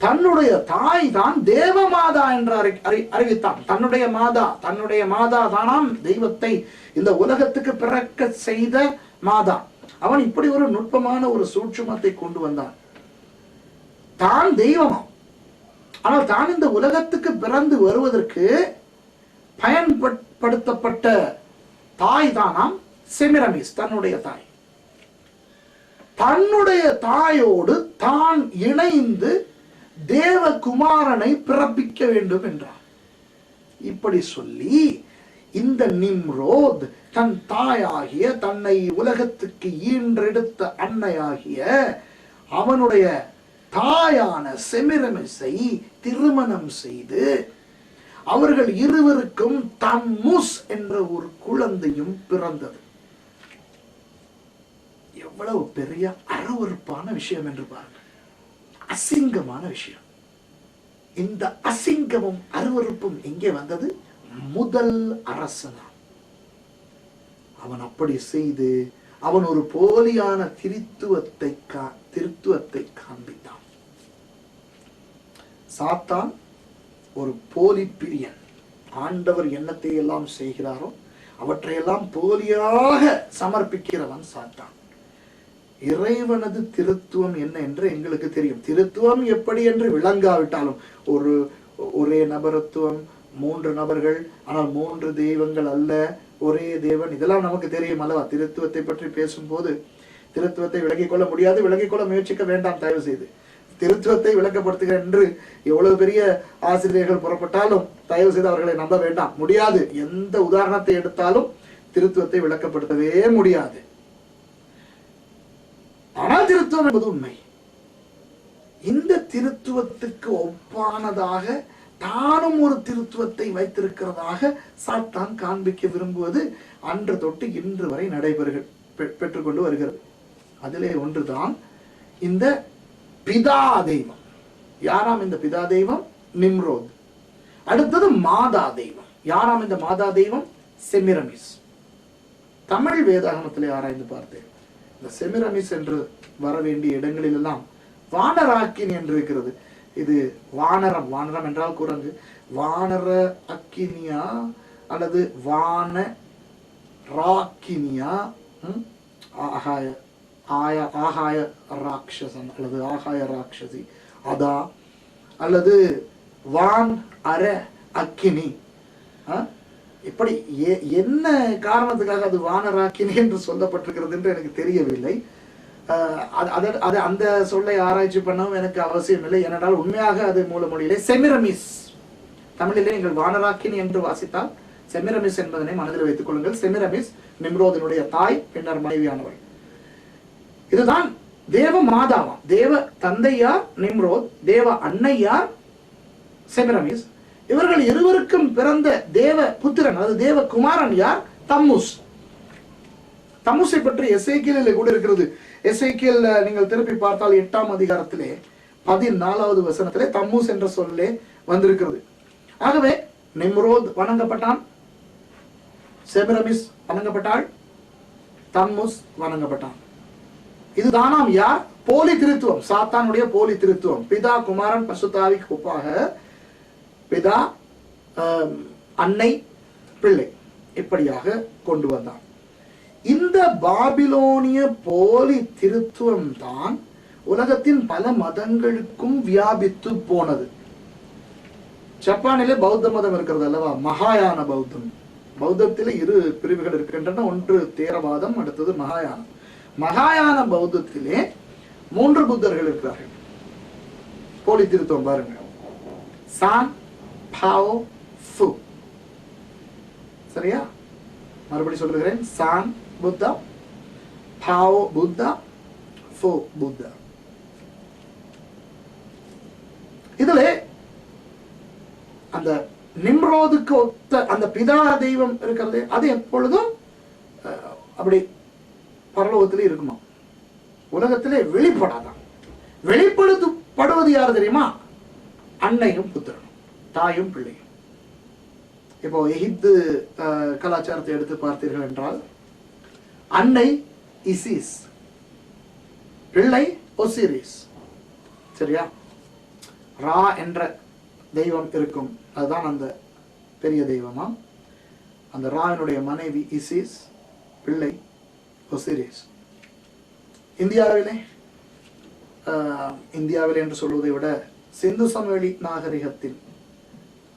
தன்னுடைய தாய் தான் தேவமாதா என்று அறிவித்தான். தன்னுடைய மாதா தானாம் தெய்வத்தை இந்த உலகத்துக்கு பிறக்க செய்த மாதா. அவன் இப்படி ஒரு நுட்பமான ஒரு சூட்சுமத்தை கொண்டு வந்தான். தான் தெய்வமாம், ஆனால் தான் இந்த உலகத்துக்கு பிறந்து வருவதற்கு பயன்படுத்தப்பட்ட தாய் தானாம் செமிரமிஸ், தன்னுடைய தாய். தன்னுடைய தாயோடு தான் இணைந்து தேவகுமாரனை பிறப்பிக்க வேண்டும் என்றார். இப்படி சொல்லி இந்த நிம்ரோத் தன் தாயாகிய, தன்னை உலகத்துக்கு ஈன்றெடுத்த அன்னையாகிய அவனுடைய தாயான செமிரமிஸை திருமணம் செய்து அவர்கள் இருவருக்கும் தம்முஸ் என்ற ஒரு குழந்தையும் பிறந்தது. எவ்வளவு பெரிய அருவருப்பான விஷயம் என்று பாருங்கள். அசிங்கமான விஷயம். இந்த அசிங்கமும் அருவருப்பும் எங்கே வந்தது? முதல் அரசனா. அவன் அப்படி செய்து அவன் ஒரு போலியான திருத்துவத்தை காண்பித்தான். சாத்தான் ஒரு போலி பிரியன். ஆண்டவர் என்னத்தை எல்லாம் செய்கிறாரோ அவற்றையெல்லாம் போலியாக சமர்ப்பிக்கிறவன் சாத்தான். இறைவனது திருத்துவம் என்ன என்று எங்களுக்கு தெரியும். திருத்துவம் எப்படி என்று விளங்காவிட்டாலும், ஒரே நபரத்துவம், 3 நபர்கள், ஆனால் 3 தெய்வங்கள் அல்ல, ஒரே தேவன், இதெல்லாம் நமக்கு தெரியும் அல்லவா? திருத்துவத்தை பற்றி பேசும்போது திருத்துவத்தை விளங்கிக் கொள்ள முடியாது, விளங்கிக் கொள்ள முயற்சிக்க வேண்டாம் தயவு செய்து. திருத்துவத்தை விளக்கப்படுத்துகிற என்று எவ்வளவு பெரிய ஆசிரியர்கள் புறப்பட்டாலும் தயவு செய்து அவர்களை நம்ப வேண்டாம், முடியாது. எந்த உதாரணத்தை எடுத்தாலும் திருத்துவத்தை விளக்கப்படுத்தவே முடியாது. ஆனால் திருத்துவம் என்பது உண்மை. இந்த திருத்துவத்துக்கு ஒப்பானதாக தானும் ஒரு திருத்துவத்தை வைத்திருக்கிறதாக சாத்தான் காண்பிக்க விரும்புவது அன்று தொட்டு இன்று வரை பெற்றுக்கொண்டு வருகிறது. அதிலே ஒன்றுதான் இந்த பிதா தெய்வம். யாராம் இந்த பிதா தெய்வம்? நிம்ரோத். அடுத்தது மாதா தெய்வம். யாராம் இந்த மாதா தெய்வம்? செமிரமிஸ். தமிழ் வேதாகமத்திலே ஆராய்ந்து பார்த்தேன். இந்த செமிரமிஸ் என்று வர வேண்டிய இடங்களில் எல்லாம் வானராக்கினி என்று இருக்கிறது. இது வானரம், வானரம் என்றால் குரங்கு, வானர அக்கினியா அல்லது வான ராக்கினியா, ஆகாய ராட்சசன் அல்லது ஆகாய ராட்சசி அதா, அல்லது வான் அர அக்கினி. இப்படி என்ன காரணத்துக்காக அது வானராக்கினி என்று சொல்லப்பட்டிருக்கிறது என்று எனக்கு தெரியவில்லை. அந்த சொல்லை ஆராய்ச்சி பண்ணவும் எனக்கு அவசியம் இல்லை. ஏனென்றால் உண்மையாக அது மூலமொழியிலே செமிரமிஸ், தமிழிலே நீங்கள் வானராக்கினி என்று வாசித்தால் செமிரமிஸ் என்பதனை மனதில் வைத்துக் கொள்ளுங்கள். செமிரமிஸ் நிம்ரோதினுடைய தாய், பின்னர் மனைவியானவள். இதுதான் தேவ மாதாவாம். தேவ தந்தையார் நிம்ரோத், தேவ அன்னையார் செமிரமிஸ். இவர்கள் இருவருக்கும் பிறந்த தேவ புத்திரன், அது தேவ குமாரன் யார்? தம்முஸ். தம்முஸை பற்றி எசேக்கியேலிலே கூட இருக்கிறது. எசேக்கியேல் நீங்கள் திருப்பி பார்த்தால் 8ஆம் அதிகாரத்திலே 14வது வசனத்திலே தம்முஸ் என்ற சொல்லே வந்திருக்கிறது. ஆகவே நிம்ரோத் வணங்கப்பட்டான், செமிரமிஸ் வணங்கப்பட்டாள், தம்முஸ் வணங்கப்பட்டான். இதுதானாம் யார்? போலி திருத்துவம், சாத்தானுடைய போலி திருத்துவம். பிதா குமாரன் பரிசுத்த ஆவிக்கு ஒப்பாக பிதா அன்னை பிள்ளை இப்படியாக கொண்டு வந்தான். இந்த பாபிலோனிய போலி திருத்துவம் தான் உலகத்தின் பல மதங்களுக்கும் வியாபித்து போனது. ஜப்பானிலே பௌத்த மதம் இருக்கிறது அல்லவா, மகாயான பௌத்தம். பௌத்தத்திலே 2 பிரிவுகள் இருக்கின்றன. ஒன்று தேரவாதம், அடுத்தது மகாயானம். மகாயான பௌத்தத்திலே 3 புத்தர்கள் இருக்கிறார்கள். போலி திருத்துவம் பாருங்க, சான் பாவோ ஃபு. சரியா? மறுபடி சொல்லுகிறேன், சான் புத்தா, பாவோ புத்தா, ஃபு புத்தா. இதுல அந்த நிம்ரோதுக்கு ஒத்த அந்த பிதா தெய்வம் இருக்கிறது, அது எப்பொழுதும் அப்படி பரலோகத்திலே இருக்குமா, உலகத்திலே வெளிப்படாதான். வெளிப்படுத்தப்படுவது யார் தெரியுமா? அன்னையும் புத்திரனும், தாயும் பிள்ளையும். இப்போ எகிப்து கலாச்சாரத்தை எடுத்து பார்த்தீர்கள் என்றால் அன்னை இசிஸ், பிள்ளை ஒசிரிஸ். சரியா? ரா என்ற தெய்வம் இருக்கும், அதுதான் அந்த பெரிய தெய்வமா. அந்த ராவினுடைய மனைவி இசிஸ், பிள்ளை ஒசிரிஸ். இந்தியாவிலே என்று சொல்வதை விட சிந்து சமவெளி நாகரிகத்தில்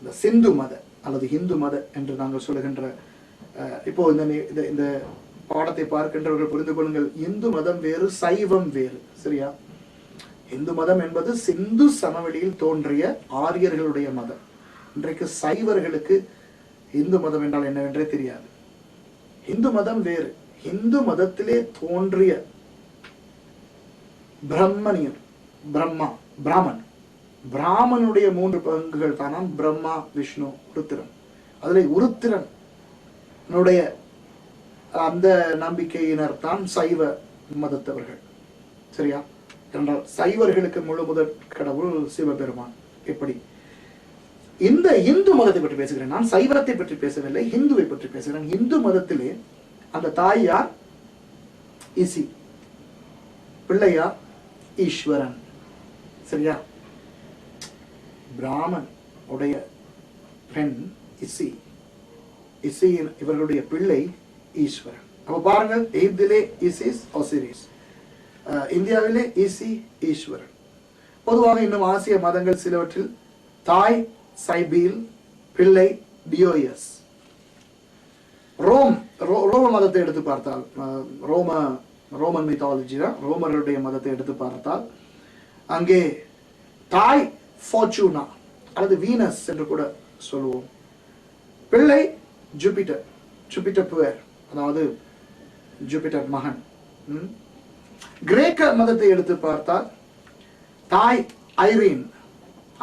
இந்த சிந்து மத அல்லது ஹிந்து மத என்று நாங்கள் சொல்லுகின்ற, இப்போ இந்த பாடத்தை பார்க்கின்றவர்கள் புரிந்து கொள்ளுங்கள், இந்து மதம் வேறு, சைவம் வேறு. சரியா? இந்து மதம் என்பது சிந்து சமவெளியில் தோன்றிய ஆரியர்களுடைய மதம். இன்றைக்கு சைவர்களுக்கு இந்து மதம் என்றால் என்னவென்றே தெரியாது. இந்து மதம் வேறு. இந்து மதத்திலே தோன்றிய பிரம்மனியர், பிராமன், பிராமனுடைய 3 பங்குகள் தானாம், பிரம்மா, விஷ்ணு, உருத்திரன். அதுல உருத்திரனுடைய அந்த நம்பிக்கையினர் தான் சைவ மதத்தவர்கள். சரியா? என்றால் சைவர்களுக்கு முழு முதற் கடவுள் சிவபெருமான். எப்படி? இந்த இந்து மதத்தை பற்றி பேசுகிறேன் நான், சைவத்தை பற்றி பேசவில்லை, இந்துவை பற்றி பேசுகிறேன். இந்து மதத்திலே அந்த தாயார் இசி, பிள்ளையார் ஈஸ்வரன். சரியா? பிராமன் உடைய பெண் இசி, இவர்களுடைய பிள்ளை ஈஸ்வரன். அப்ப பாருங்கள், எகிப்திலே இசிஸ் ஒசிரிஸ், இந்தியாவிலே இசி ஈஸ்வரன். பொதுவாக இன்னும் ஆசிய மதங்கள் சிலவற்றில் தாய் சைபீல், பிள்ளை டியோயஸ். ரோம மதத்தை எடுத்து பார்த்தால், ரோமன் மித்தாலஜி, ரோமர்களுடைய மதத்தை எடுத்து பார்த்தால் அங்கே தாய் ஃபார்ச்சூனா அல்லது வீனஸ் என்று கூட சொல்லுவோம், பிள்ளை ஜூபிட்டர், ஜூபிட்டர் புயர், அதாவது ஜூபிட்டர் மகன். கிரேக்க மதத்தை எடுத்து பார்த்தால் தாய் ஐரீன்.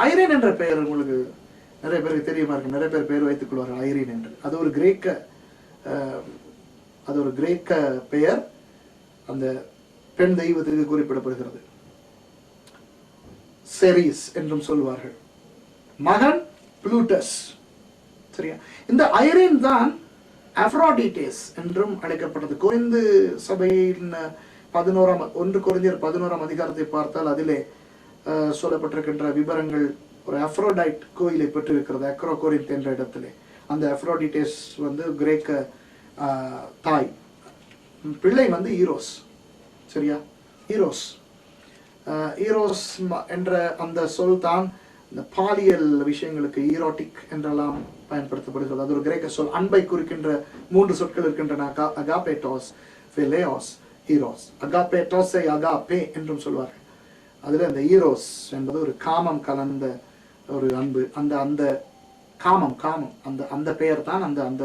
ஐரீன் என்ற பெயர் உங்களுக்கு நிறைய பேருக்கு தெரியுமா இருக்கு, நிறைய பேர் பெயர் வைத்துக் கொள்வார்கள் ஐரீன் என்று. அது ஒரு கிரேக்க பெயர், அந்த பெண் தெய்வத்திற்கு குறிப்பிடப்படுகிறது. செரிஸ் என்றும் சொல்வார்கள். மகன் புளூட்டஸ். சரியா? இந்த ஐரீன் தான் அப்ரோடிட்டேஸ் என்றும் அழைக்கப்பட்டது. கொரிந்து சபையின் 1 கொரிந்தியர் 11ஆம் அதிகாரத்தை பார்த்தால் அதிலே சொல்லப்பட்டிருக்கின்ற விவரங்கள் ஒரு அப்ரோடைட் கோயிலை பெற்றிருக்கிறது, அக்ரோகோரிந்த் என்ற இடத்திலே. அந்த அப்ரோடிட்டேஸ் கிரேக்க தாய், பிள்ளை ஈரோஸ். சரியா? ஈரோஸ். ஈரோஸ் என்ற அந்த சொல் தான் இந்த பாலியல் விஷயங்களுக்கு ஈரோட்டிக் என்றெல்லாம் பயன்படுத்தப்படுகிறது. அது ஒரு கிரேக்க சொல். அன்பை குறிக்கின்ற 3 சொற்கள் இருக்கின்றன. அகாபேட்டோஸ், பிலேயோஸ், ஈரோஸ். அகாபேட்டோஸை அகாபே என்றும் சொல்வார்கள். அதுல அந்த ஈரோஸ் என்பது ஒரு காமம் கலந்த ஒரு அன்பு. அந்த அந்த காமம் அந்த அந்த பெயர் தான் அந்த அந்த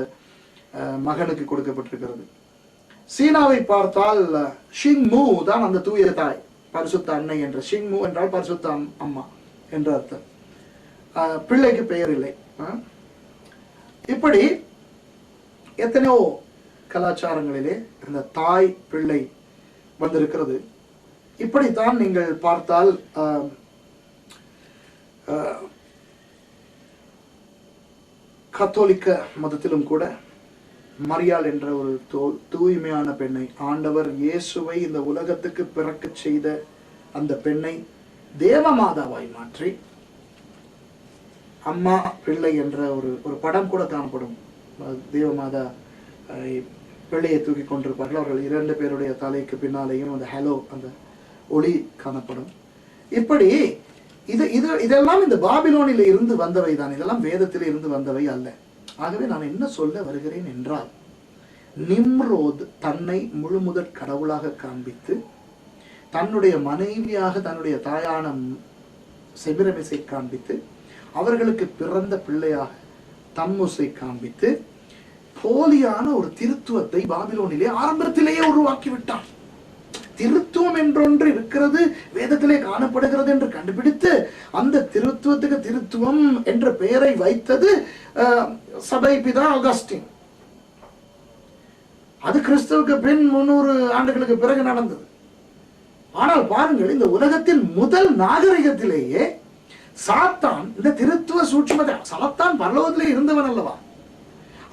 மகனுக்கு கொடுக்கப்பட்டிருக்கிறது. சீனாவை பார்த்தால் ஷிங்மு தான் அந்த தூய தாய், பரிசுத்த அன்னை என்ற. ஷிங்மு என்றால் பரிசுத்த அம்மா என்ற அர்த்தம். பிள்ளைக்கு பெயர் இல்லை. இப்படி எத்தனையோ கலாச்சாரங்களிலே இந்த தாய் பிள்ளை வந்திருக்கிறது. இப்படித்தான் நீங்கள் பார்த்தால் கத்தோலிக்க மதத்திலும் கூட மரியாள் என்ற ஒரு தூய்மையான பெண்ணை, ஆண்டவர் இயேசுவை இந்த உலகத்துக்கு பிறக்க செய்த அந்த பெண்ணை தேவமாதாவாய் மாற்றி அம்மா பிள்ளை என்ற ஒரு படம் கூட காணப்படும். தேவமாதா பிள்ளையை தூக்கி கொண்டிருப்பார்கள். அவர்கள் 2 பேருடைய தலைக்கு பின்னாலேயும் அந்த ஹலோ அந்த ஒளி காணப்படும். இப்படி இதெல்லாம் இந்த பாபிலோனில் இருந்து வந்தவை தான். இதெல்லாம் வேதத்தில் இருந்து வந்தவை அல்ல. ஆகவே நான் என்ன சொல்ல வருகிறேன் என்றால், நிம்ரோத் தன்னை முழுமுதற் கடவுளாக காண்பித்து, தன்னுடைய மனைவியாக தன்னுடைய தாயான செமிரமிஸை காண்பித்து, அவர்களுக்கு பிறந்த பிள்ளையாக தம்முஸை காண்பித்து, போலியான ஒரு திருத்துவத்தை பாபிலோனிலே ஆரம்பத்திலேயே உருவாக்கி விட்டான். திருத்துவம் என்றொன்று இருக்கிறது, வேதத்திலே காணப்படுகிறது என்று கண்டுபிடித்து அந்த திருத்துவத்துக்கு திருத்துவம் என்ற பெயரை வைத்தது சபை பிதா அகஸ்டின். அது கிறிஸ்துவுக்கு பின் 300 ஆண்டுகளுக்கு பிறகு நடந்தது. ஆனால் பாருங்கள், இந்த உலகத்தின் முதல் நாகரிகத்திலேயே சாத்தான் இந்த திருத்துவ சூட்சுமத்தை, சாத்தான் பரலோகத்திலே இருந்தவன் அல்லவா,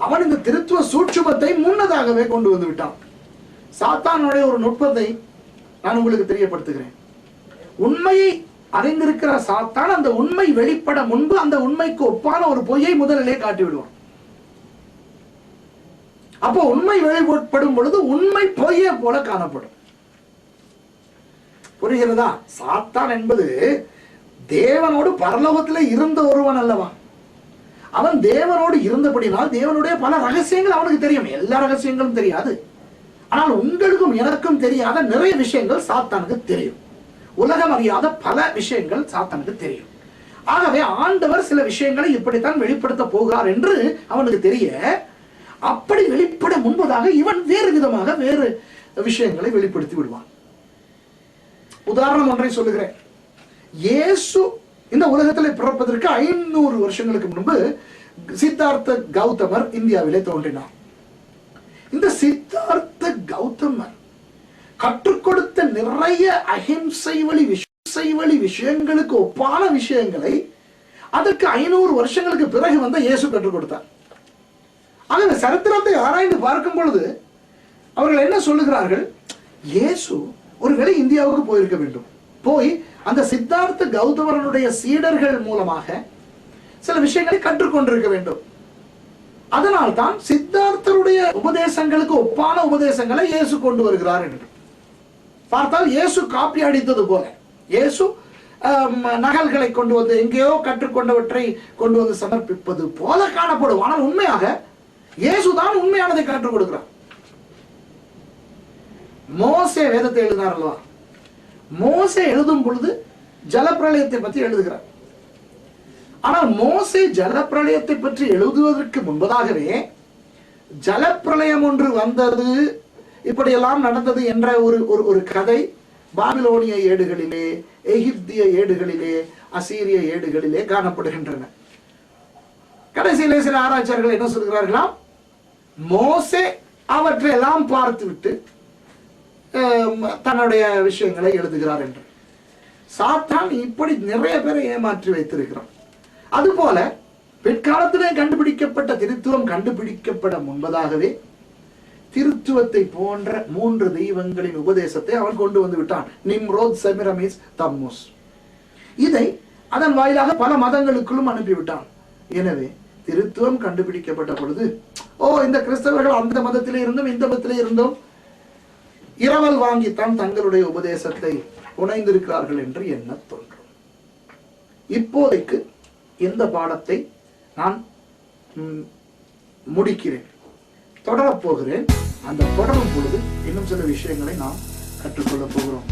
அவன் இந்த திருத்துவ சூட்சுமத்தை முன்னதாகவே கொண்டு வந்து விட்டான். சாத்தானுடைய ஒரு நுட்பத்தை நான் உங்களுக்கு தெரியப்படுத்துகிறேன். உண்மையை அறிந்திருக்கிற சாத்தான் அந்த உண்மை வெளிப்பட முன்பு அந்த உண்மைக்கு ஒப்பான ஒரு பொய்யை முதலிலே காட்டி விடுவான். அப்போ உண்மை வெளிப்படும் பொழுது உண்மை பொய்யை போல காணப்படும். புரிகிறதா? சாத்தான் என்பது தேவனோடு பரலோகத்திலே இருந்த ஒருவன் அல்லவா. அவன் தேவனோடு இருந்தபடினால் தேவனுடைய பல ரகசியங்கள் அவனுக்கு தெரியும். எல்லா ரகசியங்களும் தெரியாது. ஆனால் உங்களுக்கும் எனக்கும் தெரியாத நிறைய விஷயங்கள் சாத்தானுக்கு தெரியும். உலகம் அறியாத பல விஷயங்கள் சாத்தானுக்கு தெரியும். ஆகவே ஆண்டவர் சில விஷயங்களை இப்படித்தான் வெளிப்படுத்த போகிறார் என்று அவனுக்கு தெரிய, அப்படி வெளிப்பட முன்பதாக இவன் வேறு விதமாக வேறு விஷயங்களை வெளிப்படுத்தி விடுவான். உதாரணம் ஒன்றை சொல்லுகிறேன். இயேசு இந்த உலகத்தில் பிறப்பதற்கு 500 வருஷங்களுக்கு முன்பு சித்தார்த்த கௌதமர் இந்தியாவிலே தோன்றினார். இந்த சித்தார்த்த கௌதமர் கற்றுக் கொடுத்த நிறைய அஹிம்சை வழி விஷயங்களுக்கு ஒப்பான விஷயங்களை அதற்கு 500 வருஷங்களுக்கு பிறகு வந்த இயேசு கற்றுக் கொடுத்தார். ஆக சரித்திரத்தை ஆராய்ந்து பார்க்கும் பொழுது அவர்கள் என்ன சொல்லுகிறார்கள்? இயேசு ஒருவேளை இந்தியாவுக்கு போயிருக்க வேண்டும். போய் அந்த சித்தார்த்த கௌதமரனுடைய சீடர்கள் மூலமாக சில விஷயங்களை கற்றுக்கொண்டிருக்க வேண்டும். அதனால் தான் சித்தார்த்தருடைய உபதேசங்களுக்கு ஒப்பான உபதேசங்களை இயேசு கொண்டு வருகிறார் என்று பார்த்தால், இயேசு காப்பி அடித்தது போல, இயேசு நகல்களை கொண்டு வந்து எங்கேயோ கற்றுக்கொண்டவற்றை கொண்டு வந்து சமர்ப்பிப்பது போல காணப்படும். ஆனால் உண்மையாக இயேசுதான் உண்மையானதை கற்றுக் கொடுக்கிறார். மோசே வேதத்தை எழுதினார் அல்லவா? மோசே எழுதும் பொழுது ஜலப்பிரளயத்தை பற்றி எழுதுகிறார். ஆனால் மோசே ஜலப்பிரளயத்தை பற்றி எழுதுவதற்கு முன்பதாகவே ஜலப்பிரளயம் ஒன்று வந்தது, இப்படியெல்லாம் நடந்தது என்ற ஒரு கதை பாபிலோனிய ஏடுகளிலே, எகிப்திய ஏடுகளிலே, அசீரிய ஏடுகளிலே காணப்படுகின்றன. கடைசியிலே சில ஆராய்ச்சியாளர்கள் என்ன சொல்கிறார்களாம்? மோசே அவற்றையெல்லாம் பார்த்துவிட்டு தன்னுடைய விஷயங்களை எழுதுகிறார் என்று. சாத்தான் இப்படி நிறைய பேரை ஏமாற்றி வைத்திருக்கிறான். அதுபோல பிற்காலத்திலே கண்டுபிடிக்கப்பட்ட திருத்துவம் கண்டுபிடிக்கப்பட முன்பதாகவே திருத்துவத்தை போன்ற 3 தெய்வங்களின் உபதேசத்தை அவன் கொண்டு வந்து விட்டான். நிம்ரோத், செமிரமிஸ், தம்முஸ். இதை அதன் வாயிலாக பல மதங்களுக்குள்ளும் அனுப்பிவிட்டான். எனவே திருத்துவம் கண்டுபிடிக்கப்பட்ட பொழுது, இந்த கிறிஸ்தவர்கள் அந்த மதத்திலே இருந்தும் இந்த மதத்திலே இருந்தும் இரவல் வாங்கித்தான் தங்களுடைய உபதேசத்தை புனைந்திருக்கிறார்கள் என்று எண்ண தோன்றும். இப்போதைக்கு இந்த பாடத்தை நான் முடிக்கிறேன். தொடரப்போகிறேன். அந்த தொடரும் பொழுது இன்னும் சில விஷயங்களை நாம் கற்றுக்கொள்ள போகிறோம்.